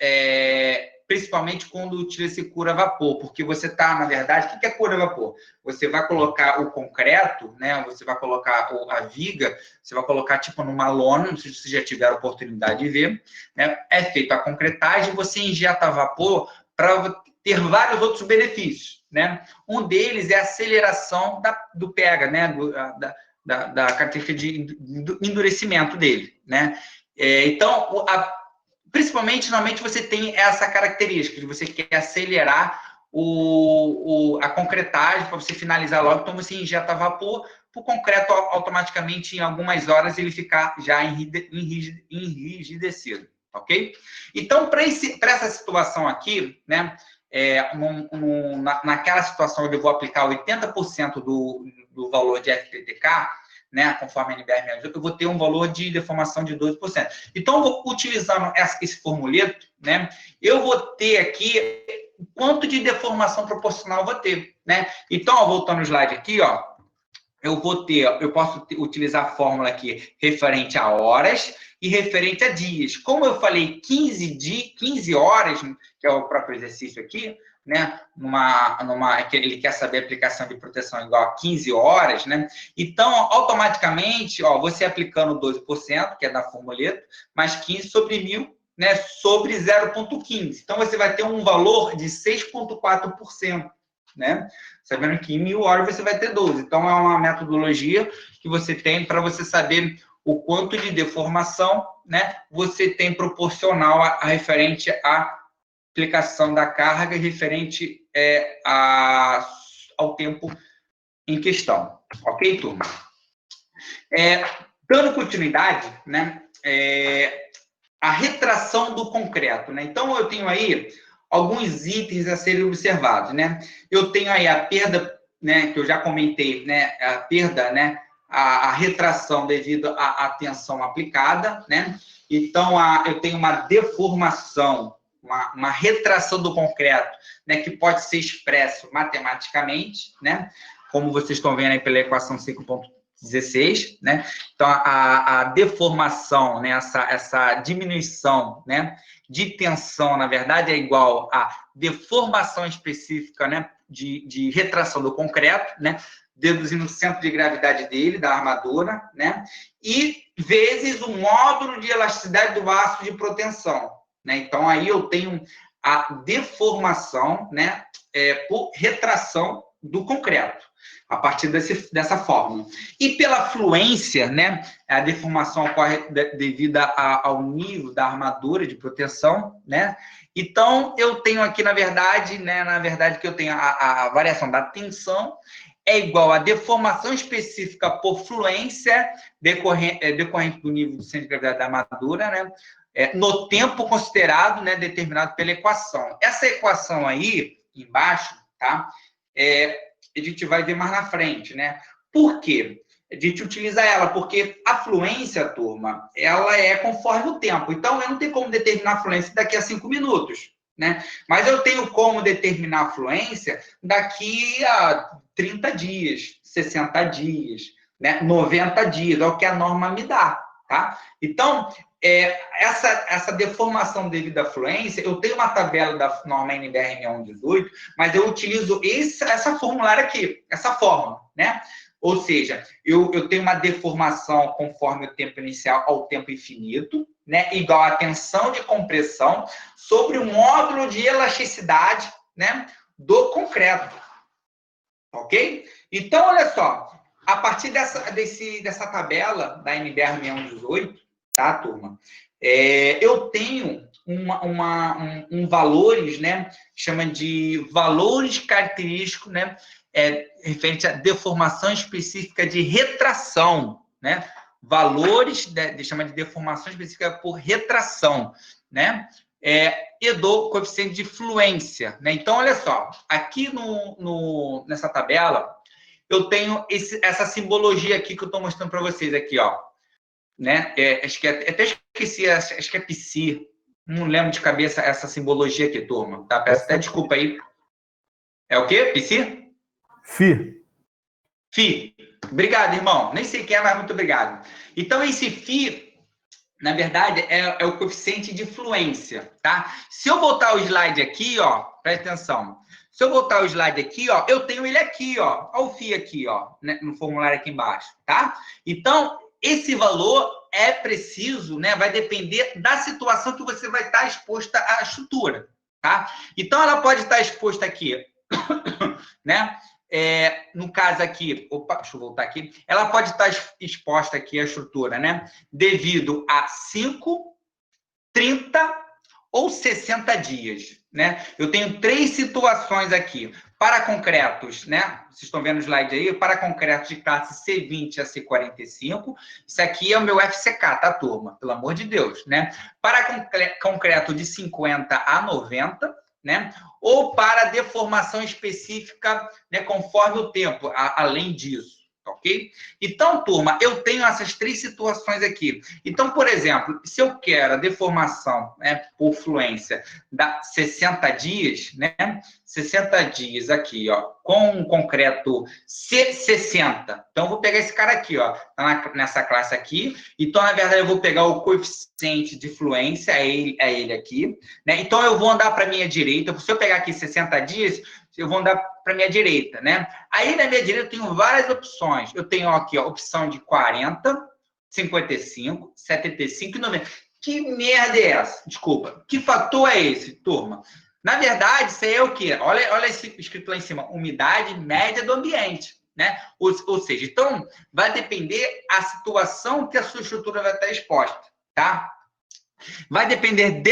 principalmente quando utiliza cura a vapor, porque você está, na verdade, o que é cura a vapor? Você vai colocar o concreto, né? Você vai colocar a viga, você vai colocar tipo numa lona, não sei se você já tiver a oportunidade de ver, né? É feita a concretagem, você injeta vapor para ter vários outros benefícios, né? Um deles é a aceleração do pega, né? Da característica de endurecimento dele, né? Então, principalmente, normalmente, você tem essa característica de você quer acelerar a concretagem para você finalizar logo, então você injeta vapor para o concreto automaticamente, em algumas horas, ele ficar já enrijecido, ok? Então, para essa situação aqui, né, naquela situação onde eu vou aplicar 80% do valor de FPTK, né, conforme a NBR, eu vou ter um valor de deformação de 12%. Então, utilizando esse formuleto, né, eu vou ter aqui quanto de deformação proporcional eu vou ter, né? Então, voltando no slide aqui, eu posso utilizar a fórmula aqui referente a horas e referente a dias. Como eu falei 15 horas, que é o próprio exercício aqui, né? Ele quer saber a aplicação de proteção igual a 15 horas, né? Então, automaticamente, você aplicando 12%, que é da formuleta, mais 15 sobre 1000, né? Sobre 0,15. Então, você vai ter um valor de 6,4%, né? Sabendo que em 1000 horas você vai ter 12. Então, é uma metodologia que você tem para você saber o quanto de deformação, né, você tem proporcional a referente à aplicação da carga referente ao tempo em questão. Ok, turma? Dando continuidade, né, a retração do concreto, né? Então, eu tenho aí alguns itens a serem observados, né? Eu tenho aí a perda, né, que eu já comentei, né, a perda, né, a retração devido à tensão aplicada, né? Então, eu tenho uma deformação, uma retração do concreto, né, que pode ser expresso matematicamente, né? Como vocês estão vendo aí pela equação 16, né? Então, a deformação, né? Essa diminuição, né? De tensão, na verdade, é igual a deformação específica, né? De retração do concreto, né? Deduzindo o centro de gravidade dele, da armadura, né? E vezes o módulo de elasticidade do aço de proteção, né? Então, aí eu tenho a deformação, né? Por retração do concreto, a partir dessa fórmula. E pela fluência, né? A deformação ocorre devido ao nível da armadura de proteção, né? Então, eu tenho aqui, na verdade, né? Na verdade, que eu tenho a variação da tensão é igual a deformação específica por fluência decorrente do nível do centro de gravidade da armadura, né? No tempo considerado, né? Determinado pela equação. Essa equação aí, embaixo, tá? A gente vai ver mais na frente, né? Por quê? A gente utiliza ela porque a fluência, turma, ela é conforme o tempo. Então, eu não tenho como determinar a fluência daqui a 5 minutos, né? Mas eu tenho como determinar a fluência daqui a 30 dias, 60 dias, né? 90 dias, é o que a norma me dá, tá? Então, essa deformação devido à fluência, eu tenho uma tabela da norma NBR 6118, mas eu utilizo essa formulária aqui, essa fórmula, né? Ou seja, eu tenho uma deformação conforme o tempo inicial ao tempo infinito, né? Igual a tensão de compressão sobre o módulo de elasticidade, né? Do concreto. Ok? Então, olha só, a partir dessa tabela da NBR 6118, tá, turma? Eu tenho valores, né? Chama de valores característicos, né? Referente à deformação específica de retração, né? Valores, chama de deformação específica por retração, né? E do coeficiente de fluência, né? Então, olha só, aqui nessa tabela, eu tenho essa simbologia aqui que eu estou mostrando para vocês aqui, ó, né? Acho que até esqueci, acho que é Psi, não lembro de cabeça essa simbologia aqui, turma, tá? Peço até desculpa aí. É o quê? Psi? Φ. Φ. Obrigado, irmão. Nem sei quem é, mas muito obrigado. Então, esse Φ, na verdade, é o coeficiente de fluência, tá? Se eu voltar o slide aqui, ó, presta atenção. Se eu voltar o slide aqui, ó, eu tenho ele aqui, ó. Olha o Φ aqui, ó, né, no formulário aqui embaixo, tá? Então, esse valor é preciso, né? Vai depender da situação que você vai estar exposta à estrutura, tá? Então, ela pode estar exposta aqui, né? No caso aqui, opa, deixa eu voltar aqui, ela pode estar exposta aqui à estrutura, né? Devido a 5, 30 ou 60 dias, né? Eu tenho 3 situações aqui. Para concretos, né? Vocês estão vendo o slide aí? Para concretos de classe C20 a C45, isso aqui é o meu FCK, tá, turma? Pelo amor de Deus, né? Para concreto de 50 a 90, né? Ou para deformação específica, né, conforme o tempo, além disso, ok? Então, turma, eu tenho essas 3 situações aqui. Então, por exemplo, se eu quero a deformação, né, por fluência da 60 dias, né, 60 dias aqui, ó, com um concreto C60. Então, eu vou pegar esse cara aqui, ó, nessa classe aqui. Então, na verdade, eu vou pegar o coeficiente de fluência, é ele aqui, né? Então, eu vou andar para a minha direita. Se eu pegar aqui 60 dias, eu vou andar para a minha direita, né? Aí, na minha direita, eu tenho várias opções. Eu tenho aqui, ó, opção de 40, 55, 75 e 90. Que merda é essa? Desculpa. Que fator é esse, turma? Na verdade, isso aí é o quê? Olha esse escrito lá em cima. Umidade média do ambiente, né? Ou seja, então, vai depender a situação que a sua estrutura vai estar exposta, tá? Vai depender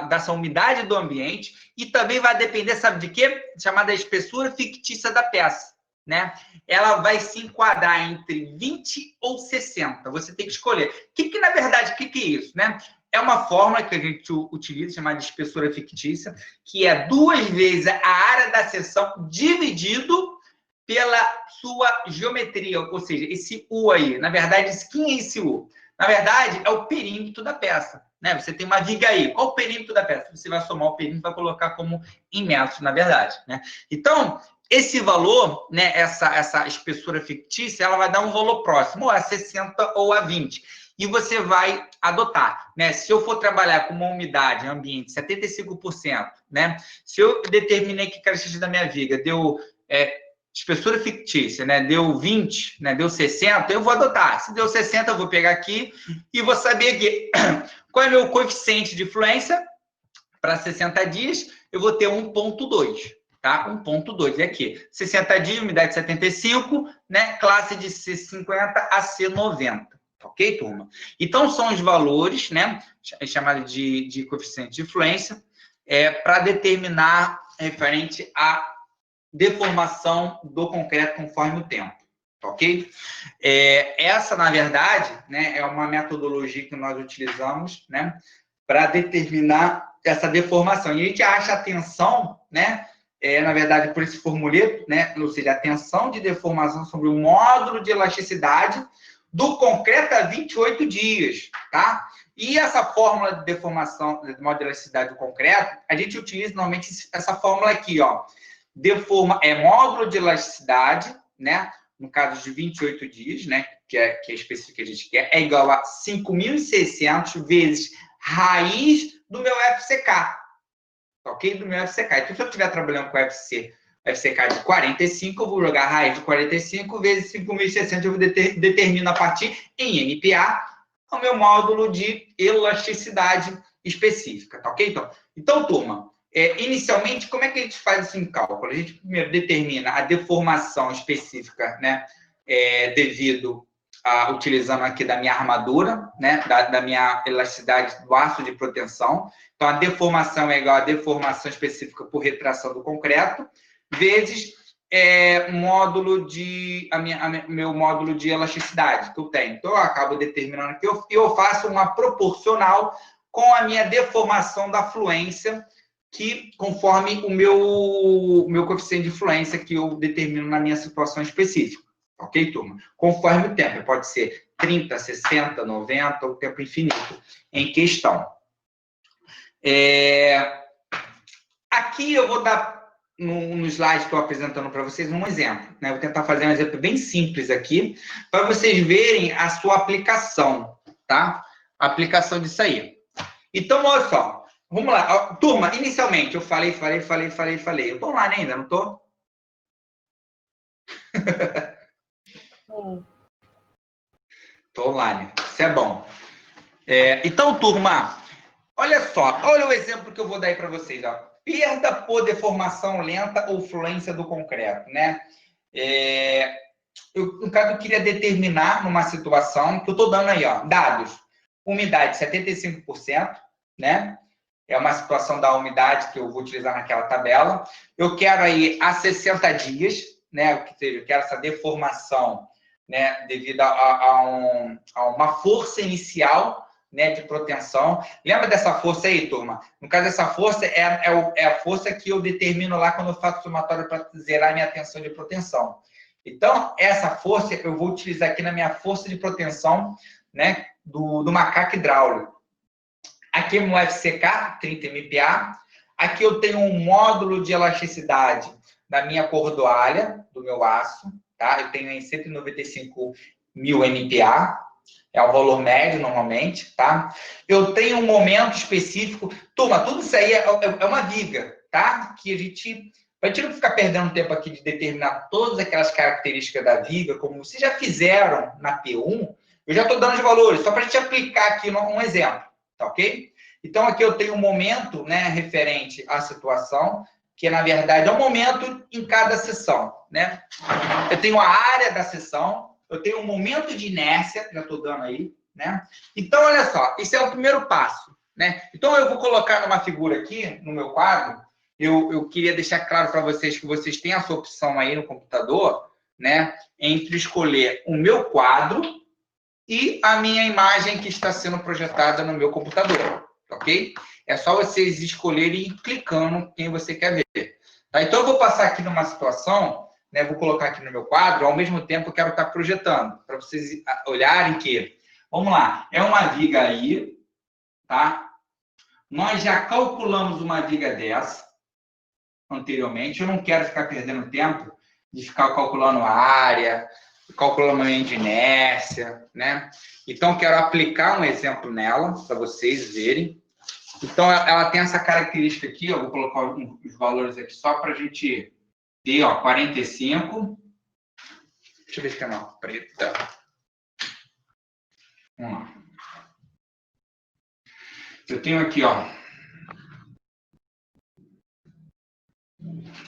dessa umidade do ambiente e também vai depender, sabe de quê? Chamada espessura fictícia da peça, né? Ela vai se enquadrar entre 20 ou 60. Você tem que escolher. Na verdade, o que é isso, né? É uma fórmula que a gente utiliza, chamada de espessura fictícia, que é 2 vezes a área da seção dividido pela sua geometria, ou seja, esse U aí. Na verdade, quem é esse U? Na verdade, é o perímetro da peça, né? Você tem uma viga aí. Qual o perímetro da peça? Você vai somar o perímetro e vai colocar como em metros, na verdade, né? Então, esse valor, né, essa espessura fictícia, ela vai dar um valor próximo, ou a 60 ou a 20. E você vai adotar, né? Se eu for trabalhar com uma umidade ambiente 75%, né? Se eu determinei que a característica da minha viga deu espessura fictícia, né? Deu 20, né? Deu 60, eu vou adotar. Se deu 60, eu vou pegar aqui e vou saber que qual é o meu coeficiente de fluência para 60 dias, eu vou ter 1,2. Tá? 1,2 é aqui. 60 dias, umidade 75, né? Classe de C50 a C90. Ok, turma? Então, são os valores, né? Chamados de coeficiente de influência, para determinar referente à deformação do concreto conforme o tempo. Ok? Essa, na verdade, né, é uma metodologia que nós utilizamos, né? Para determinar essa deformação. E a gente acha a tensão, né? Na verdade, por esse formuleto, né? Ou seja, a tensão de deformação sobre o módulo de elasticidade do concreto a 28 dias, tá? E essa fórmula de deformação do módulo de elasticidade do concreto, a gente utiliza normalmente essa fórmula aqui, ó. Módulo de elasticidade, né? No caso de 28 dias, né? Que é a específica que a gente quer, é igual a 5.600 vezes raiz do meu FCK, ok? Do meu FCK. Então, se eu estiver trabalhando com FCK de 45, eu vou jogar a raiz de 45 vezes 5.600, eu determino a partir em MPa o meu módulo de elasticidade específica, tá ok? Então turma, inicialmente, como é que a gente faz isso em cálculo? A gente primeiro determina a deformação específica, né? Devido utilizando aqui da minha armadura, né, da minha elasticidade do aço de proteção. Então, a deformação é igual a deformação específica por retração do concreto, vezes meu módulo de elasticidade que eu tenho. Então, eu acabo determinando aqui, eu faço uma proporcional com a minha deformação da fluência, que conforme o meu coeficiente de fluência que eu determino na minha situação específica. Ok, turma? Conforme o tempo, pode ser 30, 60, 90, ou tempo infinito em questão. Aqui eu vou dar, no slide que estou apresentando para vocês, um exemplo. Né? Vou tentar fazer um exemplo bem simples aqui, para vocês verem a sua aplicação, tá? A aplicação disso aí. Então, olha só. Vamos lá. Turma, inicialmente, eu falei. Eu estou online ainda, não estou? Estou online. Isso é bom. Então, turma, olha só. Olha o exemplo que eu vou dar aí para vocês. Ó. Perda por deformação lenta ou fluência do concreto, né? No caso, eu queria determinar numa situação que eu estou dando aí, ó, dados. Umidade 75%, né? É uma situação da umidade que eu vou utilizar naquela tabela. Eu quero aí a 60 dias, né? Ou seja, eu quero essa deformação, né? Devido a uma força inicial, né? De proteção. Lembra dessa força aí, turma? No caso, essa força é a força que eu determino lá quando eu faço somatório para zerar minha tensão de proteção. Então, essa força eu vou utilizar aqui na minha força de proteção, né? Do macaco hidráulico. Aqui no FCK, 30 MPa. Aqui eu tenho um módulo de elasticidade da minha cordoalha, do meu aço. Tá? Eu tenho em 195 mil MPa. É o valor médio, normalmente. Tá? Eu tenho um momento específico. Turma, tudo isso aí é uma viga. Tá? Que a gente não ficar perdendo tempo aqui de determinar todas aquelas características da viga, como vocês já fizeram na P1, eu já estou dando os valores, só para a gente aplicar aqui um exemplo. Tá ok? Então, aqui eu tenho um momento, né, referente à situação, que, na verdade, é um momento em cada sessão, né? Eu tenho a área da sessão, eu tenho um momento de inércia, já estou dando aí, né? Então, olha só, esse é o primeiro passo, né? Então, eu vou colocar numa figura aqui, no meu quadro, eu queria deixar claro para vocês que vocês têm essa opção aí no computador, né? Entre escolher o meu quadro e a minha imagem que está sendo projetada no meu computador, ok? É só vocês escolherem e clicando quem você quer ver. Tá? Então, eu vou passar aqui numa situação, né? Vou colocar aqui no meu quadro, ao mesmo tempo eu quero estar projetando, para vocês olharem que Vamos lá, é uma viga aí, tá? Nós já calculamos uma viga dessa anteriormente. Eu não quero ficar perdendo tempo de ficar calculando a área, calculando o momento de inércia, né? Então, quero aplicar um exemplo nela, para vocês verem. Então, ela tem essa característica aqui, ó, vou colocar os valores aqui só para a gente ter, ó, 45. Deixa eu ver se tem uma preta. Vamos lá. Eu tenho aqui, ó,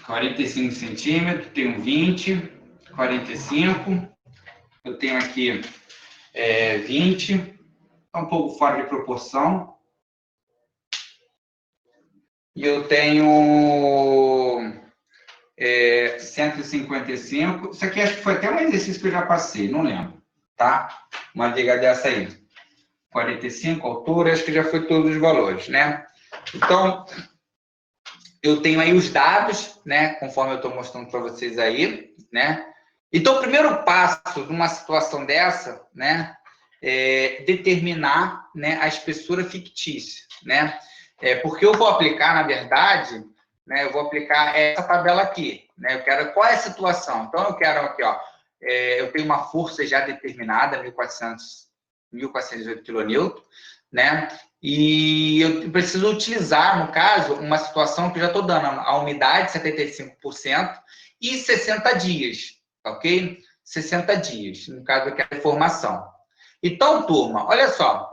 45 centímetros, tenho 20, 45. Eu tenho aqui 20, está um pouco fora de proporção. E eu tenho 155. Isso aqui acho que foi até um exercício que eu já passei, não lembro, tá? Uma viga dessa aí. 45, altura, acho que já foi todos os valores, né? Então, eu tenho aí os dados, né? Conforme eu estou mostrando para vocês aí, né? Então, o primeiro passo de uma situação dessa, né? É determinar, né, a espessura fictícia, né? Porque eu vou aplicar, na verdade, né? Eu vou aplicar essa tabela aqui, né? Eu quero qual é a situação. Então, eu quero aqui, ó. Eu tenho uma força já determinada, 1.408 kN, né? E eu preciso utilizar, no caso, uma situação que eu já estou dando a umidade 75% e 60 dias, ok? 60 dias, no caso daquela informação. Então, turma, olha só.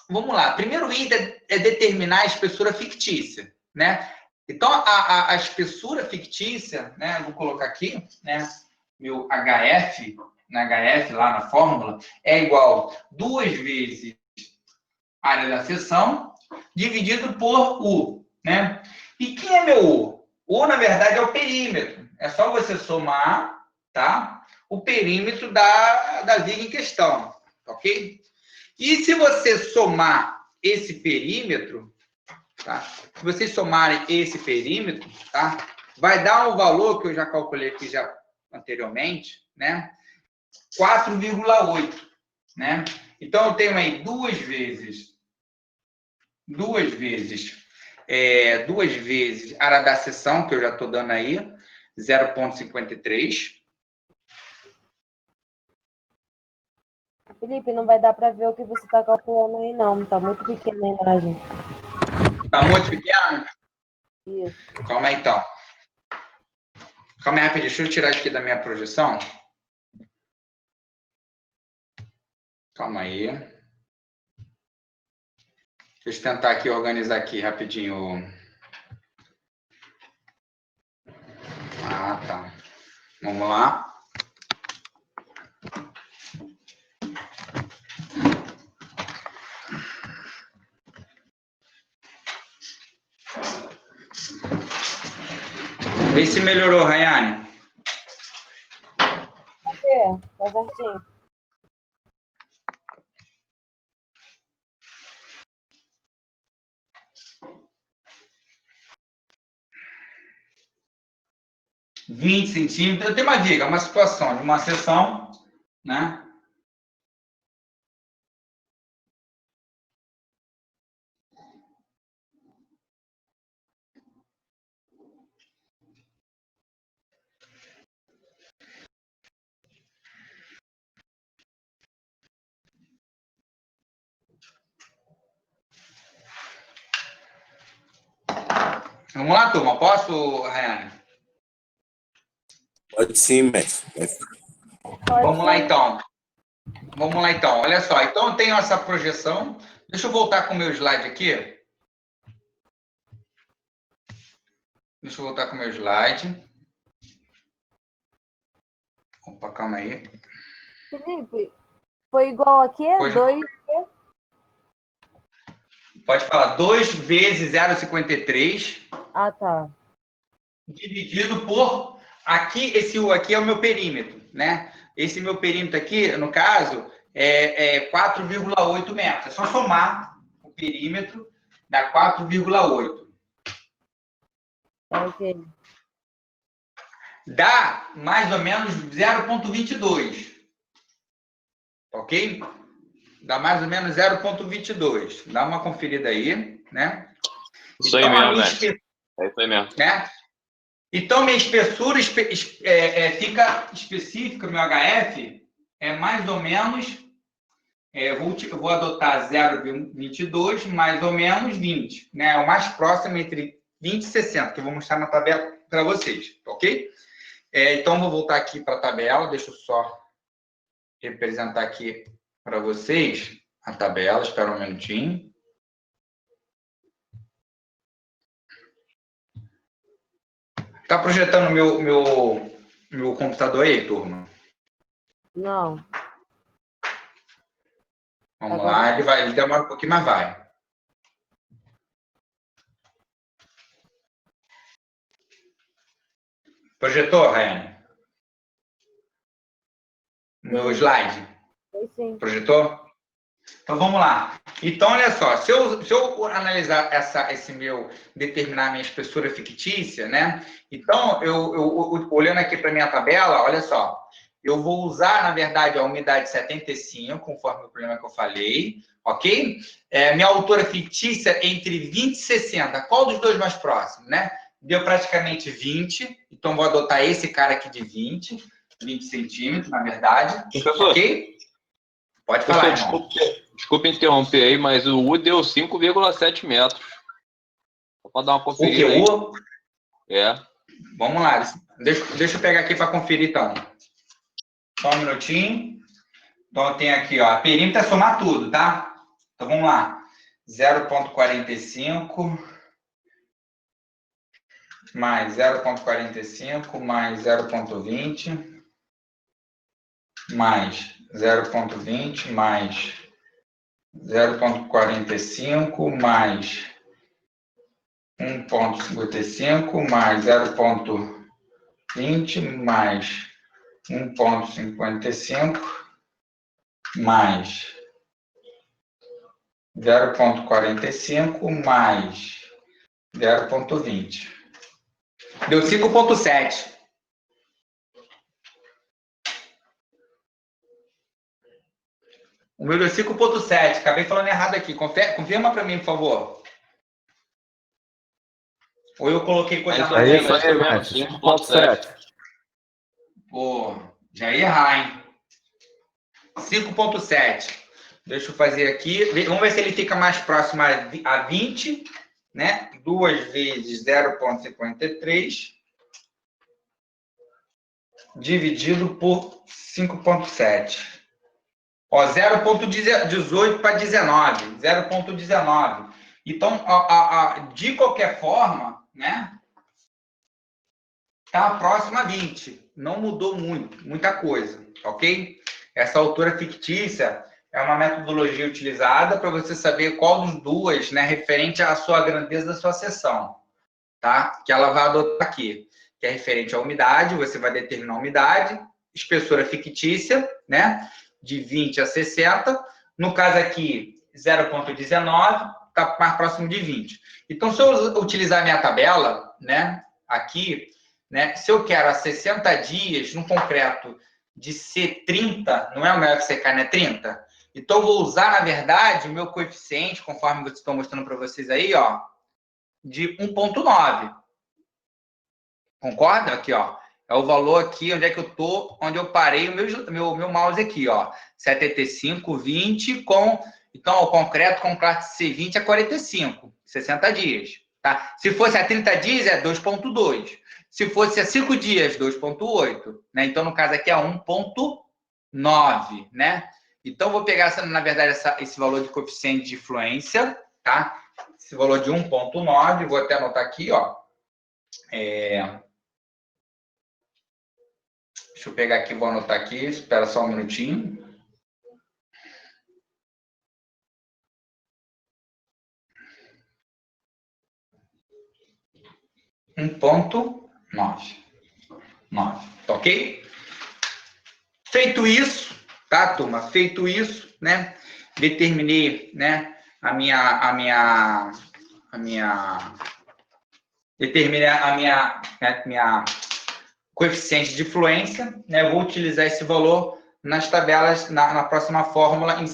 Vamos lá. Primeiro item é determinar a espessura fictícia, né? Então, a espessura fictícia, né? Vou colocar aqui, né? Meu HF, na HF lá na fórmula, é igual 2 vezes a área da seção, dividido por U, né? E quem é meu U? U, na verdade, é o perímetro. É só você somar, tá? O perímetro da viga em questão, ok? E se você somar esse perímetro, tá? Se vocês somarem esse perímetro, tá? Vai dar um valor que eu já calculei aqui já anteriormente, né? 4,8, né? Então, eu tenho aí duas vezes a área da seção, que eu já estou dando aí, 0,53. Felipe, não vai dar para ver o que você está calculando aí, não. Está muito pequena a imagem. Está muito pequeno? Isso. Calma aí, então. Calma aí, rapidinho. Deixa eu tirar aqui da minha projeção. Calma aí. Deixa eu tentar aqui organizar aqui rapidinho. Ah, tá. Vamos lá. Vê se melhorou, Rayane. Tá certinho. centímetros. Eu tenho uma viga, uma situação de uma seção, né? Vamos lá, turma. Posso, Rayane? Pode sim, mestre. Vamos lá, então. Vamos lá, então. Olha só. Então, eu tenho essa projeção. Deixa eu voltar com o meu slide aqui. Deixa eu voltar com o meu slide. Opa, calma aí. Felipe, foi igual aqui? Pois, 2. pode falar. 2 vezes 0,53. Ah, tá. Dividido por... Aqui, esse U aqui é o meu perímetro, né? Esse meu perímetro aqui, no caso, é 4,8 metros. É só somar o perímetro, dá 4,8. Ok. Dá mais ou menos 0,22. ok? Dá mais ou menos 0,22. Dá uma conferida aí, né? Isso aí mesmo, velho. É isso aí mesmo. Né? Então, minha espessura fica específica, meu HF, é mais ou menos, eu vou adotar 0,22 mais ou menos 20, né? O mais próximo entre 20 e 60, que eu vou mostrar na tabela para vocês, ok? Então, vou voltar aqui para a tabela, deixa eu só representar aqui para vocês a tabela, espera um minutinho. Tá projetando meu computador aí, turma? Não. Vamos Agora... lá, ele demora um pouquinho, mas vai. Projetou, Raiane? Meu slide? Sim. Projetou? Então, vamos lá. Então, olha só, se eu analisar determinar a minha espessura fictícia, né? Então, eu olhando aqui para a minha tabela, olha só, eu vou usar, na verdade, a umidade 75, conforme o problema que eu falei, ok? Minha altura fictícia entre 20 e 60. Qual dos dois mais próximos, né? Deu praticamente 20, então vou adotar esse cara aqui de 20 centímetros, na verdade, Professor, ok? Pode falar, desculpa interromper aí, mas o U deu 5,7 metros. Só para dar uma conferida aí. O que? É. Vamos lá. Deixa eu pegar aqui para conferir, então. Só um minutinho. Então, eu tenho aqui, ó, a perímetro é somar tudo, tá? Então, vamos lá. 0,45 mais 0,45 mais 0,20 mais 0,20 mais 0,45 mais 1,55 mais 0,20 mais 1,55 mais 0,45 mais 0,20. Deu 5,7. O meu deu 5,7. Acabei falando errado aqui. Confirma para mim, por favor. Ou eu coloquei coisa É mais. isso aí mesmo, 5,7. Pô, já ia errar, hein? 5,7. Deixa eu fazer aqui. Vamos ver se ele fica mais próximo a 20, né? 2 vezes 0,53 dividido por 5,7. Ó, 0,18 para 19. 0,19. Então, de qualquer forma, né? Está próximo a 20. Não mudou muita coisa, ok? Essa altura fictícia é uma metodologia utilizada para você saber qual dos duas, né, referente à sua grandeza da sua seção, tá? Que ela vai adotar aqui, que é referente à umidade, você vai determinar a umidade, espessura fictícia, né, de 20 a 60. No caso aqui, 0,19, está mais próximo de 20. Então, se eu utilizar a minha tabela, né, aqui, né, se eu quero a 60 dias no concreto de C30, não é o meu FCK, né? 30. Então, eu vou usar, na verdade, o meu coeficiente, conforme eu estou mostrando para vocês aí, ó, de 1,9. Concorda? Aqui, ó. É o valor aqui, onde é que eu tô, onde eu parei o meu mouse aqui, ó. 75,20 com... Então, o concreto com classe C20 é 45, 60 dias, tá? Se fosse a 30 dias, é 2,2. Se fosse a 5 dias, 2,8, né? Então, no caso aqui é 1,9, né? Então, vou pegar, na verdade, esse valor de coeficiente de influência, tá? Esse valor de 1,9, vou até anotar aqui, ó. Deixa eu pegar aqui, vou anotar aqui, espera só um minutinho. Um ponto 9. Ok? Feito isso, tá, turma? Feito isso, né? Determinei, né? Determinei a minha coeficiente de fluência, né? Eu vou utilizar esse valor nas tabelas, na próxima fórmula em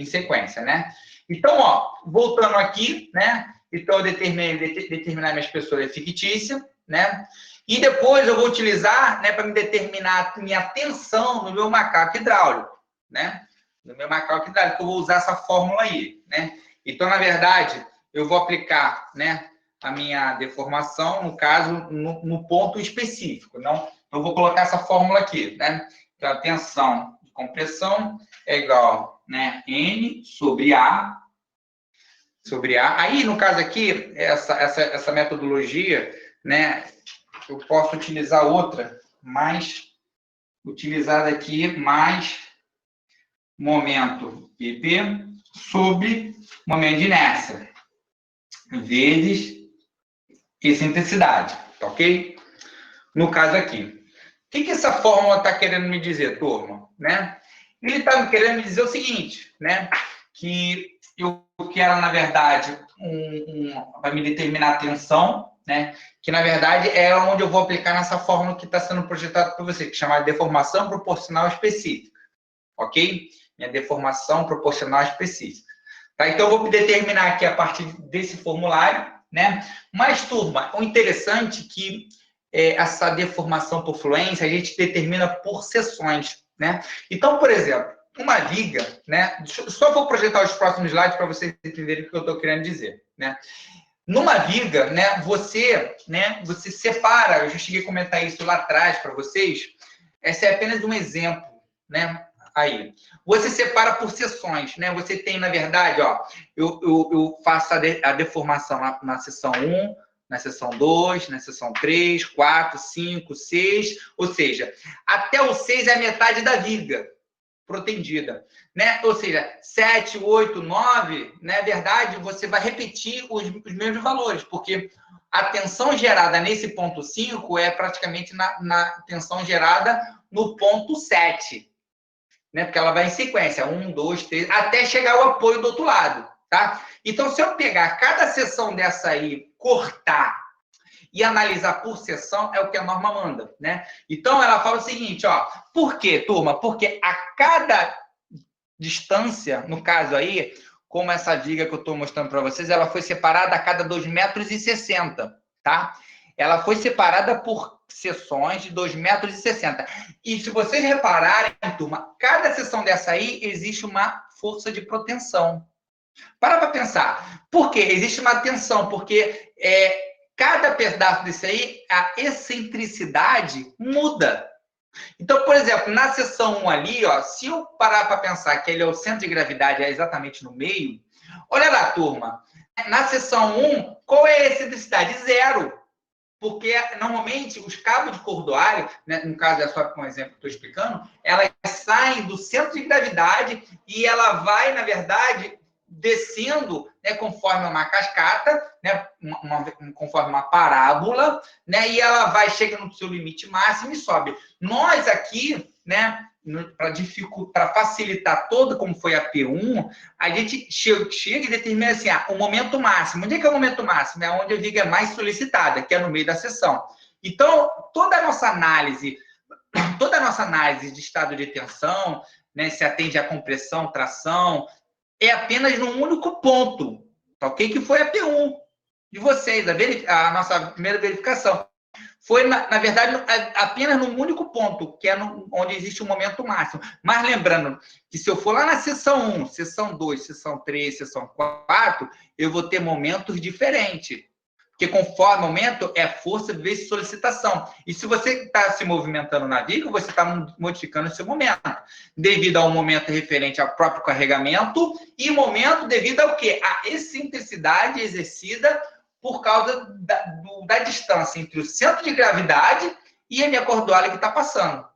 sequência, né? Então, ó, voltando aqui, né? Então, eu determinar minha espessura fictícia, né? E depois eu vou utilizar, né, para me determinar a minha tensão no meu macaco hidráulico, né? No meu macaco hidráulico, eu vou usar essa fórmula aí, né? Então, na verdade, eu vou aplicar, né, a minha deformação, no caso, no ponto específico. Não, eu vou colocar essa fórmula aqui, né? Então, a tensão de compressão é igual, né, N sobre A. Aí, no caso aqui, essa metodologia, né, eu posso utilizar outra, mais utilizada aqui, mais momento PP sobre momento de inércia, vezes excentricidade, tá ok? No caso aqui. O que essa fórmula está querendo me dizer, turma? Né? Ele está querendo me dizer o seguinte, né? Que eu quero, na verdade, para me determinar a tensão, né? Que, na verdade, é onde eu vou aplicar nessa fórmula que está sendo projetada por você, que chama de deformação proporcional específica, ok? Minha deformação proporcional específica. Tá? Então, eu vou determinar aqui a partir desse formulário, né? Mas, turma, o interessante é que essa deformação por fluência a gente determina por seções, né? Então, por exemplo, uma viga, né? Só vou projetar os próximos slides para vocês entenderem o que eu estou querendo dizer, né? Numa viga, né? Você separa, eu já cheguei a comentar isso lá atrás para vocês, esse é apenas um exemplo, né? Aí, você separa por seções, né? Você tem, na verdade, ó, eu faço a deformação na seção 1, na seção 2, na seção 3, 4, 5, 6, ou seja, até o 6 é a metade da viga protendida, né? Ou seja, 7, 8, 9, na verdade, você vai repetir os mesmos valores, porque a tensão gerada nesse ponto 5 é praticamente na tensão gerada no ponto 7, né? Porque ela vai em sequência, 1, 2, 3, até chegar o apoio do outro lado, tá? Então, se eu pegar cada seção dessa aí, cortar e analisar por seção, é o que a norma manda, né? Então, ela fala o seguinte, ó, por quê, turma? Porque a cada distância, no caso aí, como essa viga que eu estou mostrando para vocês, ela foi separada a cada 2,60 metros, tá? Ela foi separada por seções de 2,60 metros. E se vocês repararem, turma, cada seção dessa aí existe uma força de proteção. Para pensar. Por quê? Existe uma tensão, porque cada pedaço desse aí, a excentricidade muda. Então, por exemplo, na seção 1 ali, ó, se eu parar para pensar que ele é o centro de gravidade, é exatamente no meio, olha lá, turma. Na seção 1, qual é a excentricidade? Zero. Porque, normalmente, os cabos de cordoalho, né, no caso é só um exemplo que estou explicando, elas saem do centro de gravidade e ela vai, na verdade, descendo, né, conforme uma cascata, né, conforme uma parábola, né, e ela vai chegando no seu limite máximo e sobe. Nós aqui, né, para facilitar todo, como foi a P1, a gente chega e determina assim, o momento máximo. Onde é que é o momento máximo? É onde a viga é mais solicitada, que é no meio da seção. Então, toda a nossa análise de estado de tensão, né, se atende à compressão, tração, é apenas num único ponto, ok? Que foi a P1 de vocês, a nossa primeira verificação. Foi, na verdade, apenas num único ponto, que é onde existe o momento máximo. Mas lembrando que se eu for lá na seção 1, seção 2, seção 3, seção 4, eu vou ter momentos diferentes. Porque conforme o momento, é força vezes solicitação. E se você está se movimentando na viga, você está modificando o seu momento. Devido ao momento referente ao próprio carregamento e momento devido ao quê? A excentricidade exercida por causa da distância entre o centro de gravidade e a minha cordoalha que está passando.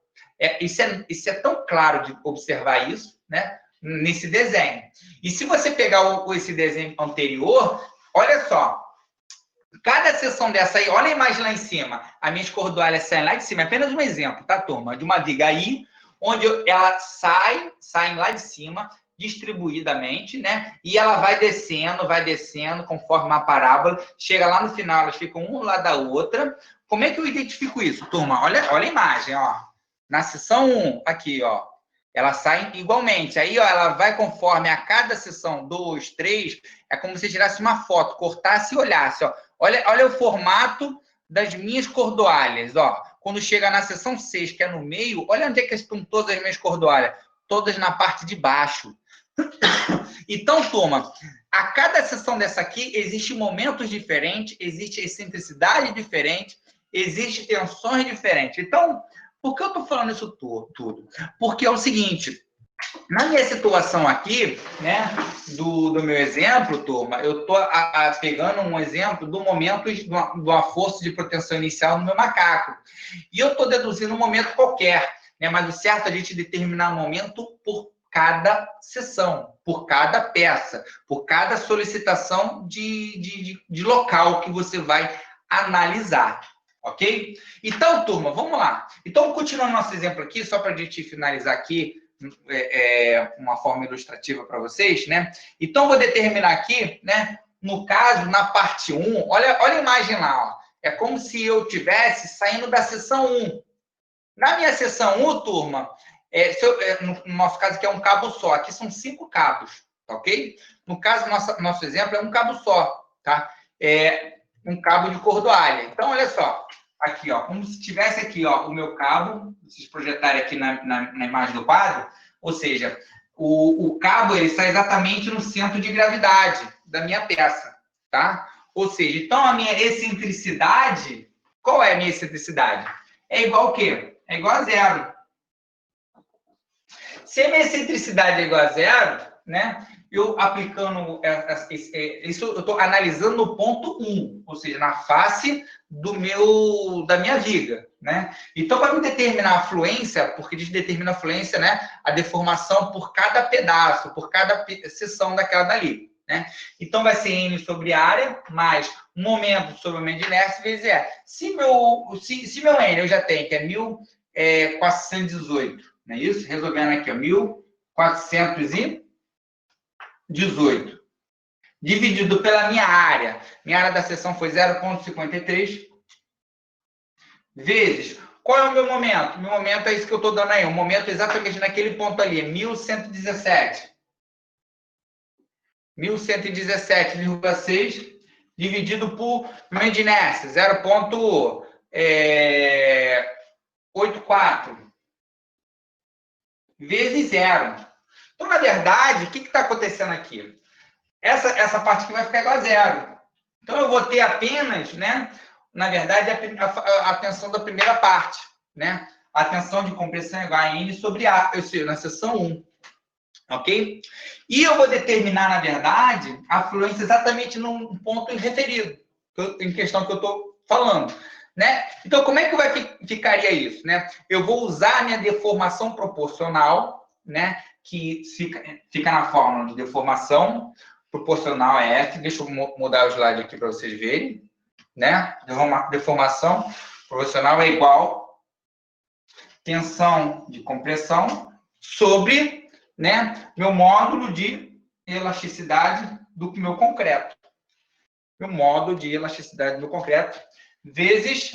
Isso é tão claro de observar isso, né, nesse desenho. E se você pegar esse desenho anterior, olha só, cada seção dessa aí, olha a imagem lá em cima, as minhas cordoalhas saem lá de cima, é apenas um exemplo, tá, turma? De uma viga aí, onde ela saem lá de cima, distribuidamente, né? E ela vai descendo, conforme uma parábola, chega lá no final, elas ficam uma lá da outra. Como é que eu identifico isso, turma? Olha a imagem, ó. Na seção 1, aqui, ó. Elas saem igualmente. Aí, ó, ela vai conforme a cada seção 2, 3, é como se tirasse uma foto, cortasse e olhasse, ó. Olha o formato das minhas cordoalhas, ó. Quando chega na seção 6, que é no meio, olha onde é que estão todas as minhas cordoalhas. Todas na parte de baixo. Então, turma, a cada seção dessa aqui, existem momentos diferentes, existe excentricidade diferente, existe tensões diferentes. Então, por que eu estou falando isso tudo? Porque é o seguinte, na minha situação aqui, né, do meu exemplo, turma, eu estou pegando um exemplo do momento de uma força de proteção inicial no meu macaco. E eu estou deduzindo um momento qualquer, né, mas o certo é a gente determinar um momento por cada sessão, por cada peça, por cada solicitação de local que você vai analisar. Ok? Então, turma, vamos lá. Então, continuando nosso exemplo aqui, só para a gente finalizar aqui, uma forma ilustrativa para vocês, né? Então, vou determinar aqui, né? No caso, na parte 1, olha a imagem lá, ó. É como se eu estivesse saindo da seção 1. Na minha seção 1, turma, no nosso caso aqui é um cabo só. Aqui são 5 cabos, tá ok? No caso, nosso exemplo é um cabo só, tá? É um cabo de cordoalha. Então, olha só. Aqui, ó, como se tivesse aqui, ó, o meu cabo, vocês projetarem aqui na imagem do quadro, ou seja, o cabo ele está exatamente no centro de gravidade da minha peça, tá? Ou seja, então a minha excentricidade, qual é a minha excentricidade? É igual ao quê? É igual a zero. Se a minha excentricidade é igual a zero, né? Eu aplicando isso, eu estou analisando no ponto 1, ou seja, na face da minha viga, né? Então, para me determinar a fluência, porque a gente determina a fluência, né? A deformação por cada pedaço, por cada seção daquela dali, né? Então, vai ser N sobre área, mais momento sobre o momento de inércia, vezes E. Se meu N eu já tenho, que é 1.418, não é isso? Resolvendo aqui, ó, 1.418. Dividido pela minha área. Minha área da seção foi 0,53. Vezes. Qual é o meu momento? Meu momento é isso que eu estou dando aí. O momento exatamente naquele ponto ali. É 1.117. 1.117,6 dividido por momento de inércia. 0,84. Vezes 0. Então, na verdade, o que está acontecendo aqui? Essa parte aqui vai ficar igual a zero. Então, eu vou ter apenas, né, na verdade, a tensão da primeira parte, né? A tensão de compressão é igual a N sobre A, ou seja, na seção 1. Ok? E eu vou determinar, na verdade, a fluência exatamente num ponto referido, em questão que eu estou falando. Né? Então, como é que ficaria isso? Né? Eu vou usar a minha deformação proporcional, né? Que fica na fórmula de deformação proporcional a F. Deixa eu mudar o slide aqui para vocês verem. Né? Deformação proporcional é igual tensão de compressão sobre, né, meu módulo de elasticidade do meu concreto. Meu módulo de elasticidade do meu concreto vezes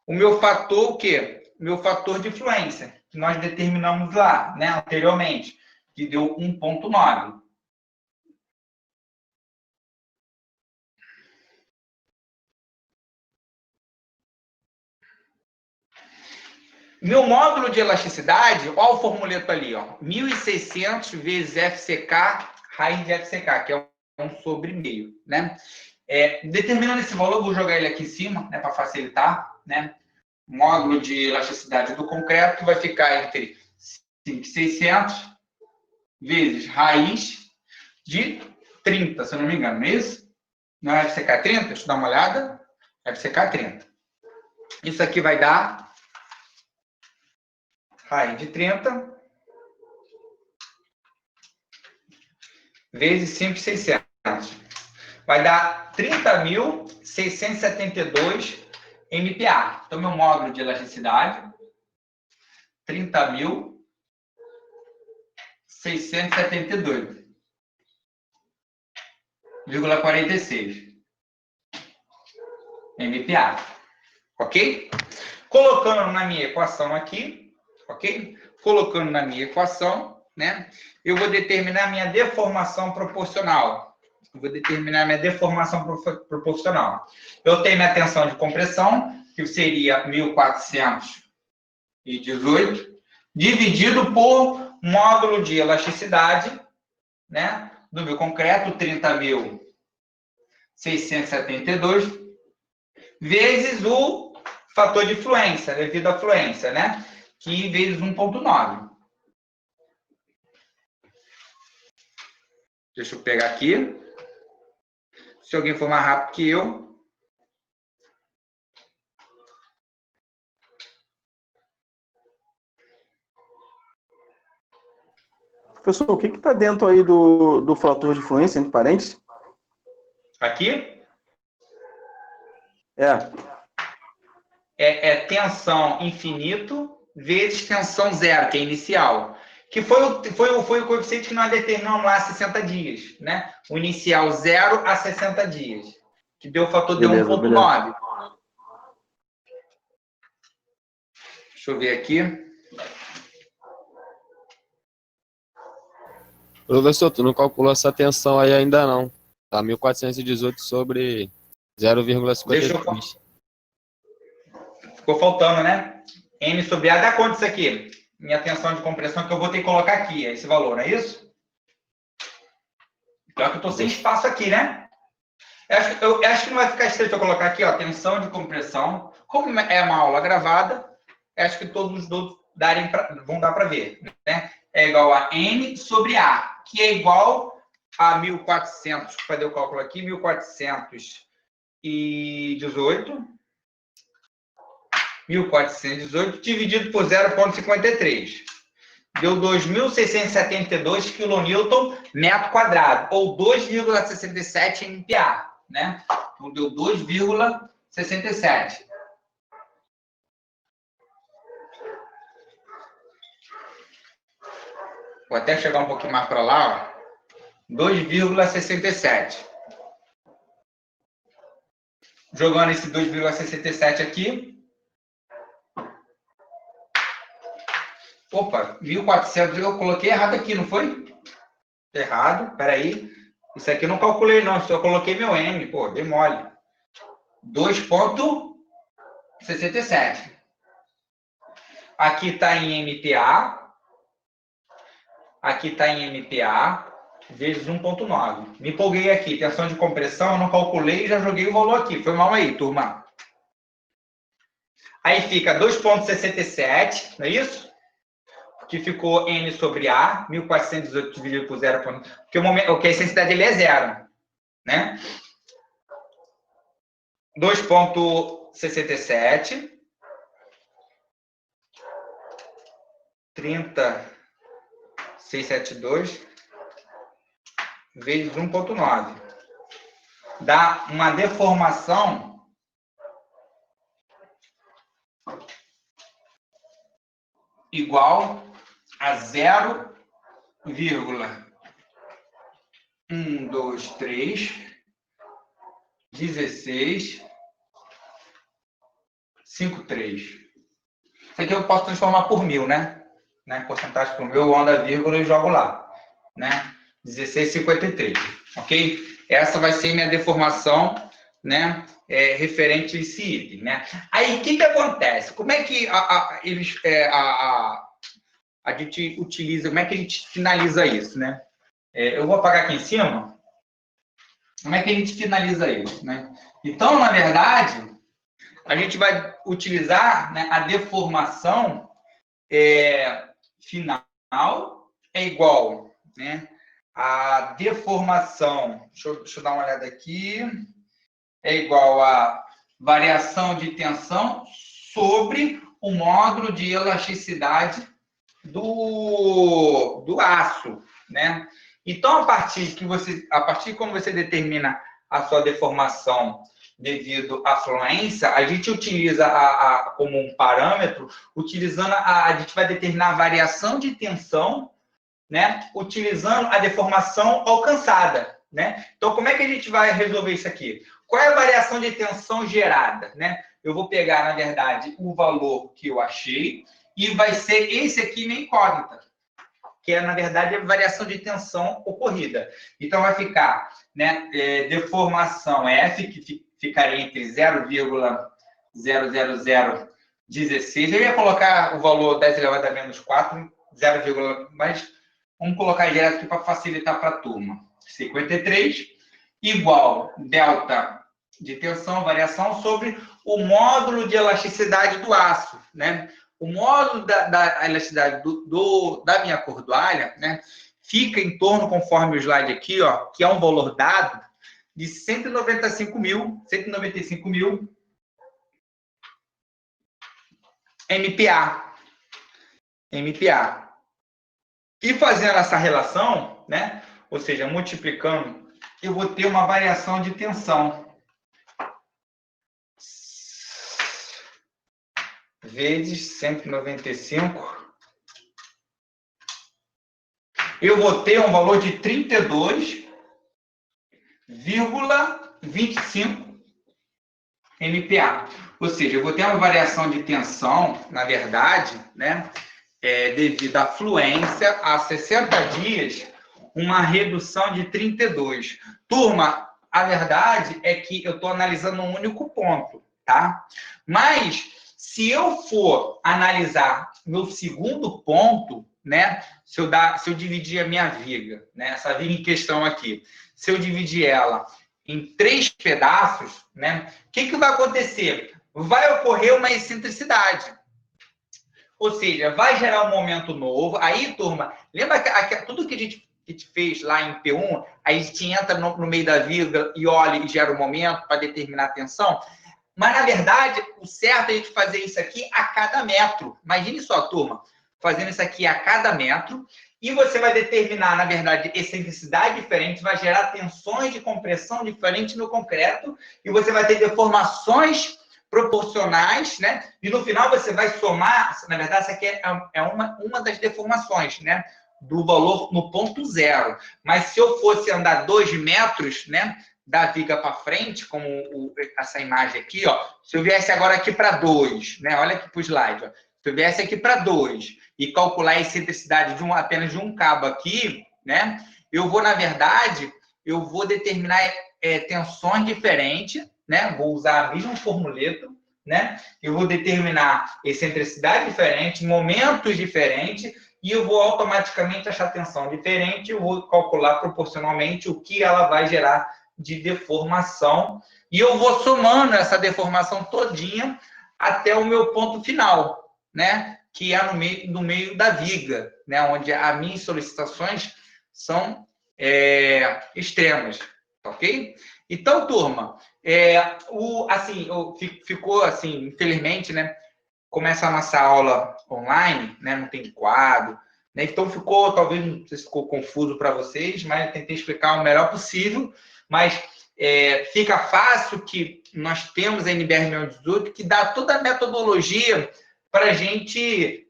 o meu fator, o quê? Meu fator de fluência, que nós determinamos lá, né, anteriormente, que deu 1,9. Meu módulo de elasticidade, olha o formuleto ali, ó, 1.600 vezes FCK, raiz de FCK, que é 1 sobre meio, né? Determinando esse valor, vou jogar ele aqui em cima, né, para facilitar, né? Módulo de elasticidade do concreto vai ficar entre 5.600 vezes raiz de 30, se eu não me engano, não é isso? Não é FCK 30? Deixa eu dar uma olhada. FCK 30. Isso aqui vai dar raiz de 30 vezes 5.600. Vai dar 30.672 MPa. Então, meu módulo de elasticidade, 30.672,46 MPa. Ok? Colocando na minha equação aqui, ok? colocando na minha equação, né, eu vou determinar a minha deformação proporcional. Eu tenho minha tensão de compressão, que seria 1.418, dividido por módulo de elasticidade, né, do meu concreto, 30.672, vezes o fator de fluência, devido à fluência, né, que vezes 1,9. Deixa eu pegar aqui. Se alguém for mais rápido que eu. Professor, o que está dentro aí do fator de fluência, entre parênteses? Aqui? É Tensão infinito vezes tensão zero, que é inicial. Que foi o coeficiente que nós determinamos lá 60 dias, né? O inicial 0 a 60 dias. Que deu o fator de 1,9. Deixa eu ver aqui. Professor, tu não calculou essa tensão aí ainda não. Tá 1.418 sobre 0,53. Ficou faltando, né? M sobre A dá quanto isso aqui? Minha tensão de compressão que eu vou ter que colocar aqui, é esse valor, não é isso? Pior que eu estou sem espaço aqui, né? Eu acho que não vai ficar estreito eu colocar aqui, ó, tensão de compressão. Como é uma aula gravada, acho que todos os outros vão dar para ver, né? É igual a N sobre A, que é igual a 1.400, fazer o cálculo aqui, 1.418 dividido por 0,53. Deu 2.672 kN metro quadrado, ou 2,67 MPa, né? Então, deu 2,67. Vou até chegar um pouquinho mais para lá, ó. 2,67. Jogando esse 2,67 aqui. Opa, 1.400, eu coloquei errado aqui, não foi? Errado, peraí. Isso aqui eu não calculei, não. Só coloquei meu M, pô, dei mole. 2,67. Aqui está em MPa. Aqui está em MPa, vezes 1,9. Me empolguei aqui. Tensão de compressão, eu não calculei e já joguei o valor aqui. Foi mal aí, turma. Aí fica 2,67, não é isso? Que ficou N sobre A, 1.418 dividido por 0. Porque a intensidade dele é zero, né? 2,67. 30.672 vezes 1,9. Dá uma deformação igual a 0,1231653. Isso aqui eu posso transformar por 1.000, né? Porcentagem por 1.000, eu ando a vírgula e jogo lá, né? 16,53, ok? Essa vai ser minha deformação, né? Referente a esse item, né? Aí, o que acontece? Como é que a gente utiliza, como é que a gente finaliza isso, né? Eu vou apagar aqui em cima. Como é que a gente finaliza isso, né? Então, na verdade, a gente vai utilizar, né, a deformação final é igual, né? A deformação, deixa eu dar uma olhada aqui, é igual a variação de tensão sobre o módulo de elasticidade do aço, né? Então, a partir de como você determina a sua deformação devido à fluência, a gente utiliza como um parâmetro, a gente vai determinar a variação de tensão, né? Utilizando a deformação alcançada, né? Então, como é que a gente vai resolver isso aqui? Qual é a variação de tensão gerada, né? Eu vou pegar, na verdade, o valor que eu achei e vai ser esse aqui minha incógnita, que é, na verdade, a variação de tensão ocorrida. Então, vai ficar, né, deformação F, que ficaria entre 0,00016. Eu ia colocar o valor 10 elevado a menos 4, 0, mas vamos colocar direto aqui para facilitar para a turma. 53 igual delta de tensão, variação, sobre o módulo de elasticidade do aço, né? O módulo da elasticidade da minha cordoalha, né, fica em torno, conforme o slide aqui, ó, que é um valor dado de 195 mil MPa. E fazendo essa relação, né, ou seja, multiplicando, eu vou ter uma variação de tensão vezes 195, eu vou ter um valor de 32,25 MPa. Ou seja, eu vou ter uma variação de tensão, na verdade, né, devido à fluência, a 60 dias, uma redução de 32. Turma, a verdade é que eu estou analisando um único ponto, tá? Mas, se eu for analisar meu segundo ponto, né, se eu dividir a minha viga, né, essa viga em questão aqui, se eu dividir ela em 3 pedaços, né, o que vai acontecer? Vai ocorrer uma excentricidade. Ou seja, vai gerar um momento novo. Aí, turma, lembra que tudo que a gente fez lá em P1, a gente entra no meio da viga e olha e gera um momento para determinar a tensão? Mas, na verdade, o certo é a gente fazer isso aqui a cada metro. Imagine só, turma, fazendo isso aqui a cada metro, e você vai determinar, na verdade, excentricidade diferente, vai gerar tensões de compressão diferentes no concreto, e você vai ter deformações proporcionais, né? E no final você vai somar, na verdade, essa aqui é uma das deformações, né? Do valor no ponto zero. Mas se eu fosse andar 2 metros, né? Da viga para frente, como essa imagem aqui, ó. Se eu viesse agora aqui para 2, né? Olha aqui para o slide, ó. Se eu viesse aqui para 2 e calcular a excentricidade de apenas de um cabo aqui, né? Eu vou, na verdade, determinar tensões diferentes, né? Vou usar a mesma formuleta, né? Eu vou determinar excentricidade diferente, momentos diferentes, e eu vou automaticamente achar tensão diferente, eu vou calcular proporcionalmente o que ela vai gerar de deformação, e eu vou somando essa deformação todinha até o meu ponto final, né? Que é no meio da viga, né? Onde as minhas solicitações são extremas, ok? Então, turma, ficou assim, infelizmente, né? Começa a nossa aula online, né? Não tem quadro, né? Então talvez não sei se ficou confuso para vocês, mas eu tentei explicar o melhor possível. Mas fica fácil que nós temos a NBR 618, que dá toda a metodologia para a gente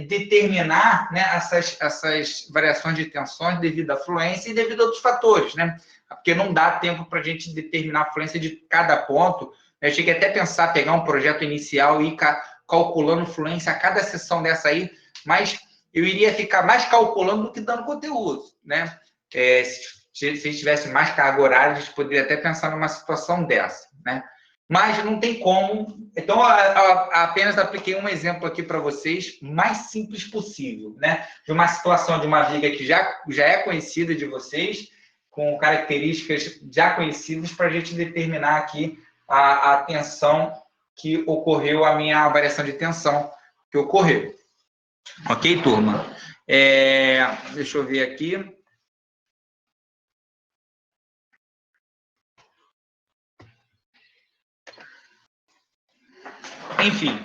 determinar, né, essas variações de tensões devido à fluência e devido a outros fatores, né? Porque não dá tempo para a gente determinar a fluência de cada ponto. Eu cheguei até a pensar pegar um projeto inicial e ir calculando fluência a cada sessão dessa aí, mas eu iria ficar mais calculando do que dando conteúdo, né? Se a gente tivesse mais carga horária, a gente poderia até pensar numa situação dessa, né? Mas não tem como. Então, apenas apliquei um exemplo aqui para vocês, mais simples possível, né? De uma situação de uma viga que já é conhecida de vocês, com características já conhecidas, para a gente determinar aqui a tensão que ocorreu, a minha variação de tensão que ocorreu. Ok, turma? Deixa eu ver aqui. Enfim,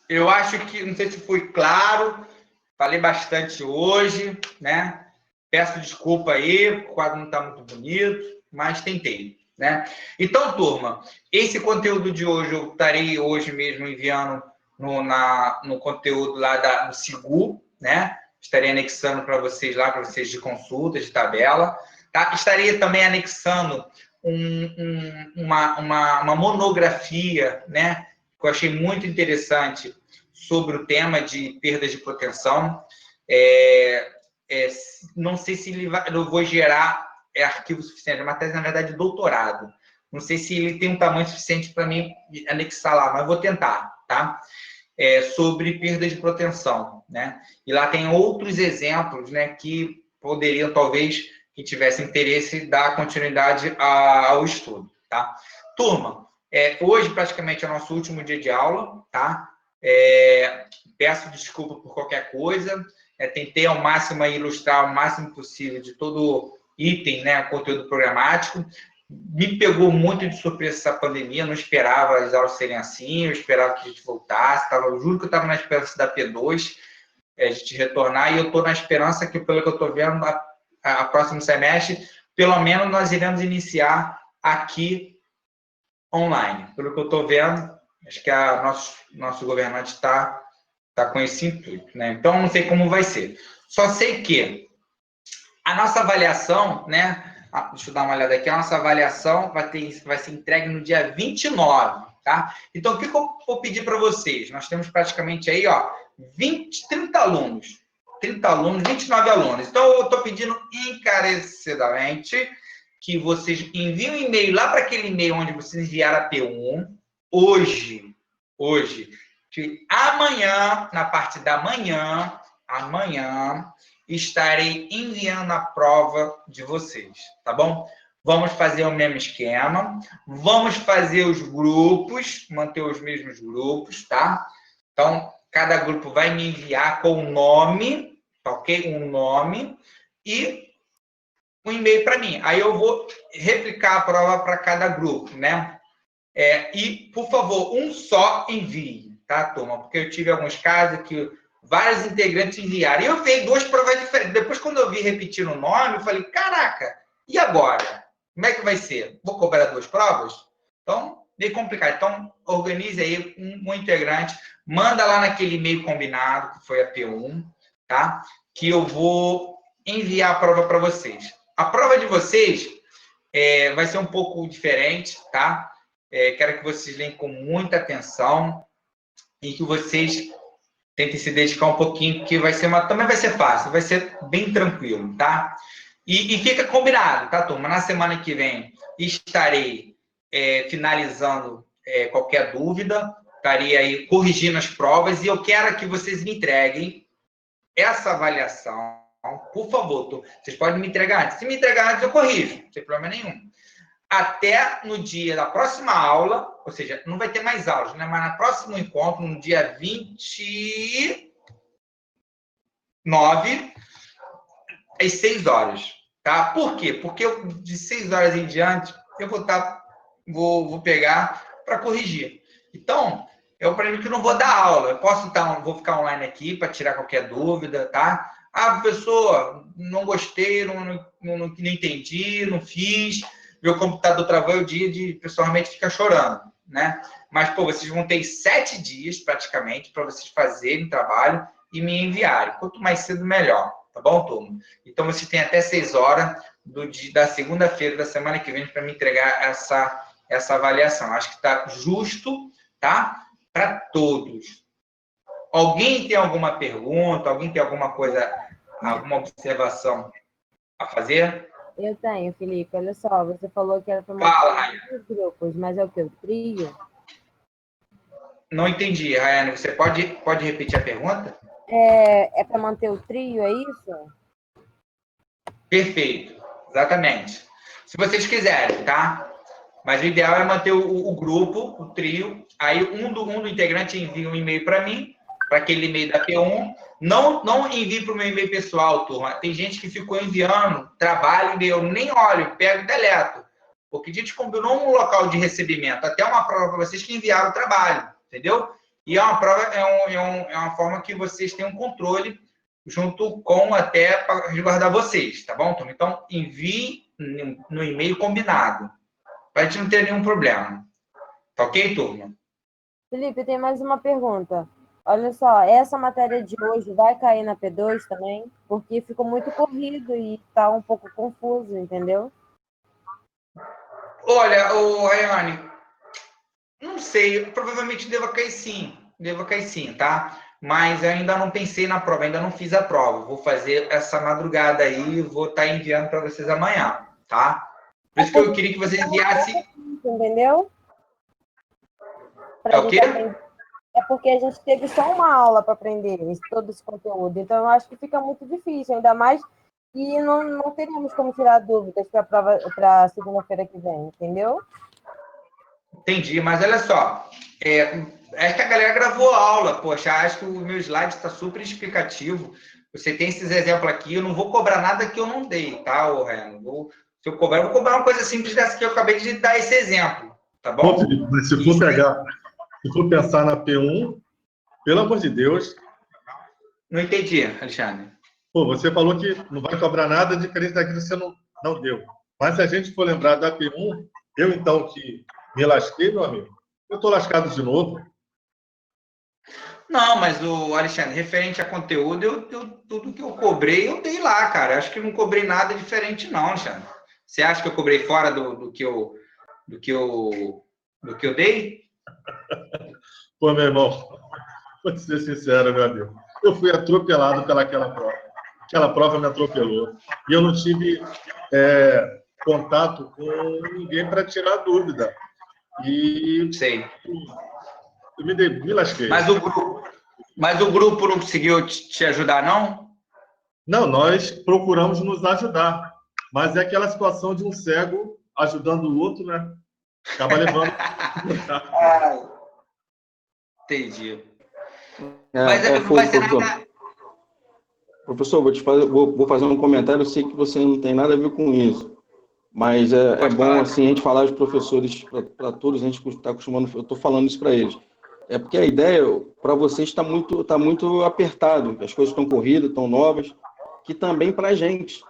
eu acho que, não sei se foi claro, falei bastante hoje, né? Peço desculpa aí, o quadro não está muito bonito, mas tentei, né? Então, turma, esse conteúdo de hoje eu estarei hoje mesmo enviando no conteúdo lá no Sigu, né? Estarei anexando para vocês lá, para vocês de consulta, de tabela. Tá? Estarei também anexando uma monografia, né? Que eu achei muito interessante sobre o tema de perdas de proteção. Não sei se eu vou gerar arquivo suficiente, uma tese, na verdade, de doutorado. Não sei se ele tem um tamanho suficiente para mim anexar lá, mas vou tentar, tá? Sobre perda de proteção, né? E lá tem outros exemplos, né, que poderiam, talvez, que tivesse interesse, dar continuidade ao estudo, tá? Turma, hoje praticamente é o nosso último dia de aula, tá? Peço desculpa por qualquer coisa, tentei ao máximo ilustrar o máximo possível de todo item, né, conteúdo programático. Me pegou muito de surpresa essa pandemia, não esperava as aulas serem assim, eu esperava que a gente voltasse, eu juro que eu estava na esperança da P2, a gente retornar, e eu estou na esperança que, pelo que eu estou vendo, a próximo semestre, pelo menos nós iremos iniciar aqui online. Pelo que eu estou vendo, acho que nosso governante está com esse intuito, né? Então, não sei como vai ser. Só sei que a nossa avaliação, né? Deixa eu dar uma olhada aqui. A nossa avaliação vai ser entregue no dia 29, tá? Então, o que eu vou pedir para vocês? Nós temos praticamente aí, ó, 30 alunos. 30 alunos, 29 alunos. Então, eu estou pedindo encarecidamente que vocês enviem um e-mail lá para aquele e-mail onde vocês enviaram a P1, hoje, que amanhã, na parte da manhã, estarei enviando a prova de vocês, tá bom? Vamos fazer o mesmo esquema, vamos fazer os grupos, manter os mesmos grupos, tá? Então, cada grupo vai me enviar com o nome, tá ok? Um nome e um e-mail para mim. Aí eu vou replicar a prova para cada grupo, né? E, por favor, um só envie, tá, turma? Porque eu tive alguns casos que vários integrantes enviaram. E eu vi 2 provas diferentes. Depois, quando eu vi repetir o nome, eu falei, caraca, e agora? Como é que vai ser? Vou cobrar 2 provas? Então, meio complicado. Então, organize aí um integrante, manda lá naquele e-mail combinado, que foi a P1, tá? Que eu vou enviar a prova para vocês. A prova de vocês vai ser um pouco diferente, tá? Quero que vocês leem com muita atenção e que vocês tentem se dedicar um pouquinho, porque também vai ser fácil, vai ser bem tranquilo, tá? E fica combinado, tá, turma? Na semana que vem estarei finalizando qualquer dúvida, estarei aí corrigindo as provas e eu quero que vocês me entreguem essa avaliação, por favor. Vocês podem me entregar antes. Se me entregar antes, eu corrijo, não tem problema nenhum. Até no dia da próxima aula, ou seja, não vai ter mais aulas, né? Mas no próximo encontro, no dia 29, às 6 horas, tá? Por quê? Porque de 6 horas em diante, eu vou pegar para corrigir. Então, eu para que não vou dar aula, vou ficar online aqui para tirar qualquer dúvida, tá? Professor, não gostei, não entendi, não fiz. Meu computador travou, o dia de pessoalmente ficar chorando, né? Mas, vocês vão ter 7 dias, praticamente, para vocês fazerem o trabalho e me enviarem. Quanto mais cedo, melhor. Tá bom, turma? Então, vocês têm até 6 horas da segunda-feira da semana que vem para me entregar essa avaliação. Acho que está justo, tá? Para todos. Alguém tem alguma pergunta? Alguém tem alguma coisa, alguma observação a fazer? Eu tenho, Felipe. Olha só, você falou que era para manter os grupos, mas é o quê? O trio? Não entendi, Rayane. Você pode repetir a pergunta? É para manter o trio, é isso? Perfeito. Exatamente. Se vocês quiserem, tá? Mas o ideal é manter o grupo, o trio. Aí um do integrante envia um e-mail para mim, para aquele e-mail da P1. Não envie para o meu e-mail pessoal, turma. Tem gente que ficou enviando trabalho e eu nem olho, pego e deleto. Porque a gente combinou um local de recebimento, até uma prova para vocês que enviaram o trabalho, entendeu? E é uma prova, é uma forma que vocês têm um controle junto com até para resguardar vocês, tá bom, turma? Então, envie no e-mail combinado, para a gente não ter nenhum problema. Tá ok, turma? Felipe, tem mais uma pergunta. Olha só, essa matéria de hoje vai cair na P2 também? Porque ficou muito corrido e está um pouco confuso, entendeu? Olha, Rayane, não sei, provavelmente deva cair sim, deva cair sim, tá? Mas eu ainda não pensei na prova, ainda não fiz a prova. Vou fazer essa madrugada aí e vou estar enviando para vocês amanhã, tá? Por isso que eu queria que vocês enviassem. Entendeu? É Pra o quê? gente aprender. É porque a gente teve só uma aula para aprender todo esse conteúdo. Então, eu acho que fica muito difícil, ainda mais que não teríamos como tirar dúvidas para a prova para segunda-feira que vem, entendeu? Entendi, mas olha só. É que a galera gravou a aula, poxa, acho que o meu slide está super explicativo. Você tem esses exemplos aqui, eu não vou cobrar nada que eu não dei, tá, ô Reno? Se eu cobrar, eu vou cobrar uma coisa simples dessa que eu acabei de dar esse exemplo, tá Pô, bom? Felipe, mas se for pensar na P1, pelo amor de Deus, Não entendi, Alexandre. pô, você falou que não vai cobrar nada diferente daquilo que você não deu. Mas se a gente for lembrar da P1, eu então que me lasquei, meu amigo, eu estou lascado de novo. Não, mas o Alexandre, referente a conteúdo, tudo que eu cobrei, eu dei lá, cara. Acho que eu não cobrei nada diferente, não, Alexandre. Você acha que eu cobrei fora do que eu dei? Pô, meu irmão, vou ser sincero, meu amigo. Eu fui atropelado pelaquela prova. Aquela prova me atropelou. E eu não tive contato com ninguém para tirar dúvida. E Sei. eu me lasquei. Mas o grupo não conseguiu te ajudar, não? Não, nós procuramos nos ajudar. Mas é aquela situação de um cego ajudando o outro, né? Acaba levando. Entendi. Mas não Foi, vai ser professor. nada. Professor, vou fazer um comentário. Eu sei que você não tem nada a ver com isso, mas é Pode bom falar. assim a gente falar aos professores para todos. A gente está acostumando. Eu estou falando isso para eles. É porque a ideia para vocês está muito apertado. As coisas estão corridas, estão novas, que também para a gente.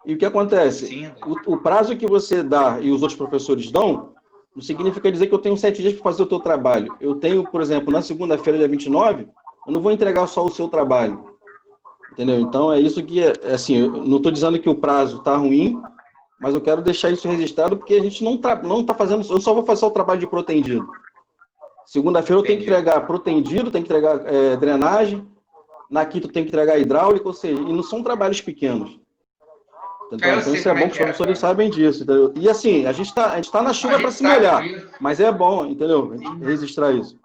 E o que acontece? Sim. O prazo que você dá e os outros professores dão, não significa dizer que eu tenho 7 dias para fazer o teu trabalho. Eu tenho, por exemplo, na segunda-feira, dia 29, eu não vou entregar só o seu trabalho. Entendeu? Então, é isso que, assim, eu não estou dizendo que o prazo está ruim, mas eu quero deixar isso registrado porque a gente não está fazendo, eu só vou fazer o trabalho de protendido. Segunda-feira eu tenho que entregar protendido, tenho que entregar drenagem, na quinta eu tenho que entregar hidráulica, ou seja, e não são trabalhos pequenos. Então, isso é bom que os professores sabem disso. Entendeu? E assim, a gente tá na chuva para se molhar, mas é bom, entendeu? Registrar isso.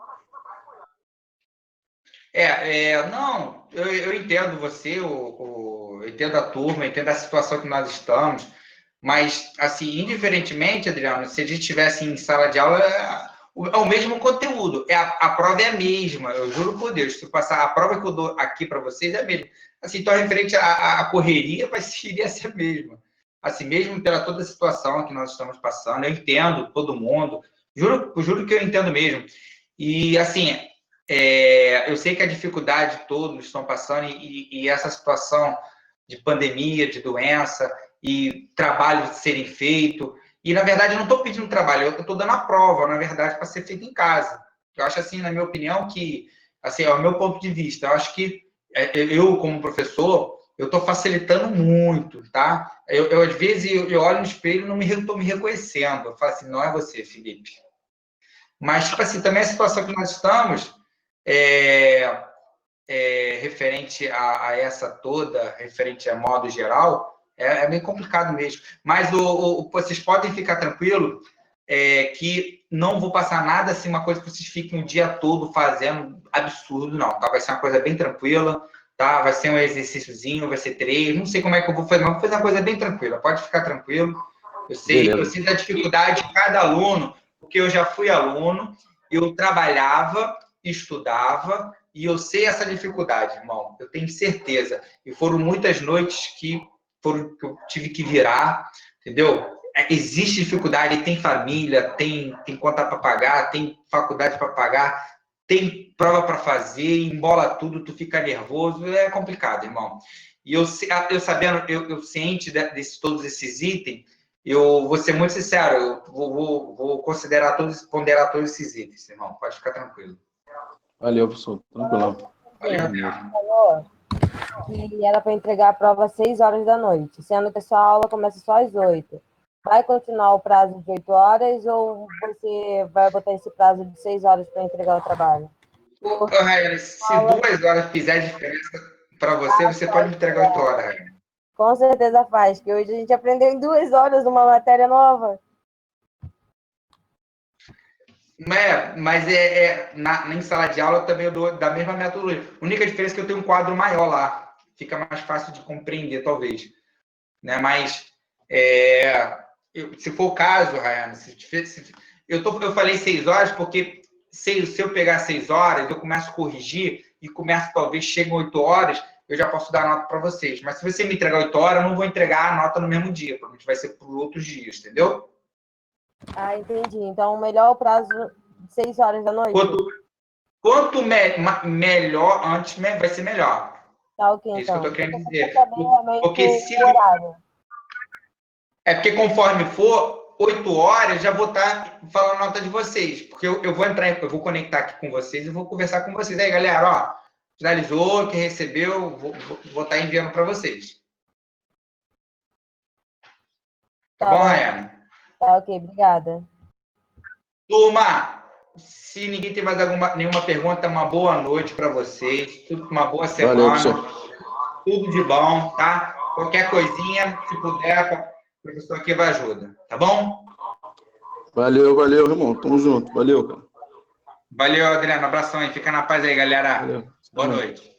Não, eu entendo você, eu entendo a turma, eu entendo a situação que nós estamos, mas, assim, indiferentemente, Adriano, se a gente estivesse em sala de aula, é o mesmo conteúdo, a prova é a mesma, eu juro por Deus, se eu passar a prova que eu dou aqui para vocês é a mesma. Assim, então, referente à correria, iria ser a mesma. Assim, mesmo pela toda a situação que nós estamos passando, eu entendo todo mundo, juro que eu entendo mesmo. E, assim, eu sei que a dificuldade todos estão passando e essa situação de pandemia, de doença e trabalhos serem feitos. E, na verdade, eu não estou pedindo trabalho, eu estou dando a prova, na verdade, para ser feito em casa. Eu acho, assim, na minha opinião, que, assim, é o meu ponto de vista, eu acho que eu, como professor, eu estou facilitando muito, tá? Eu às vezes, eu olho no espelho e não estou me reconhecendo. Eu falo assim, não é você, Felipe. Mas, tipo assim, também a situação que nós estamos, referente a essa toda, referente a modo geral, é bem complicado mesmo. Mas vocês podem ficar tranquilos que não vou passar nada assim, uma coisa que vocês fiquem o dia todo fazendo absurdo, não. Tá? Vai ser uma coisa bem tranquila, tá? Vai ser um exercíciozinho, vai ser 3, não sei como é que eu vou fazer, mas vou fazer uma coisa bem tranquila, pode ficar tranquilo. Eu sei da dificuldade de cada aluno, porque eu já fui aluno, eu trabalhava, estudava, e eu sei essa dificuldade, irmão, eu tenho certeza. E foram muitas noites que eu tive que virar, entendeu? Existe dificuldade, tem família, tem conta para pagar, tem faculdade para pagar, tem prova para fazer, embola tudo, tu fica nervoso, é complicado, irmão. E eu sabendo, eu ciente de todos esses itens, eu vou ser muito sincero, eu vou ponderar todos esses itens, irmão, pode ficar tranquilo. Valeu, professor. Tranquilão. Falou que era para entregar a prova às 6 horas da noite, sendo que a sua aula começa só às 8. Vai continuar o prazo de 8 horas ou você vai botar esse prazo de 6 horas para entregar o trabalho? Ô, Rayane, se 2 horas fizer diferença para você, você pode me entregar 8 horas, Rayane. Com certeza faz, que hoje a gente aprendeu em 2 horas uma matéria nova. Mas em sala de aula também eu dou da mesma metodologia. A única diferença é que eu tenho um quadro maior lá. Fica mais fácil de compreender, talvez. Né? Mas, se for o caso, Rayane, eu falei 6 horas porque se eu pegar 6 horas, eu começo a corrigir e começo, talvez, chegam 8 horas, eu já posso dar nota para vocês. Mas se você me entregar 8 horas, eu não vou entregar a nota no mesmo dia. Provavelmente vai ser por outros dias, entendeu? Ah, entendi. Então, o melhor prazo de 6 horas da noite? Quanto melhor, antes vai ser melhor. Tá, ok, É isso que eu então. tô querendo dizer. Porque se... horário. Porque conforme for 8 horas, já vou estar falando a nota de vocês. Porque eu vou conectar aqui com vocês e vou conversar com vocês. Aí, galera, ó, finalizou, quem recebeu, vou estar enviando para vocês. Tá bom, Rayane? Tá, ok, obrigada. Turma, se ninguém tem mais nenhuma pergunta, uma boa noite para vocês. Uma boa semana. Valeu, professor. Tudo de bom, tá? Qualquer coisinha, se puder, o professor aqui vai ajuda, tá bom? Valeu, irmão. Tamo junto. Valeu, cara. Valeu, Adriano. Abração aí. Fica na paz aí, galera. Valeu. Boa noite.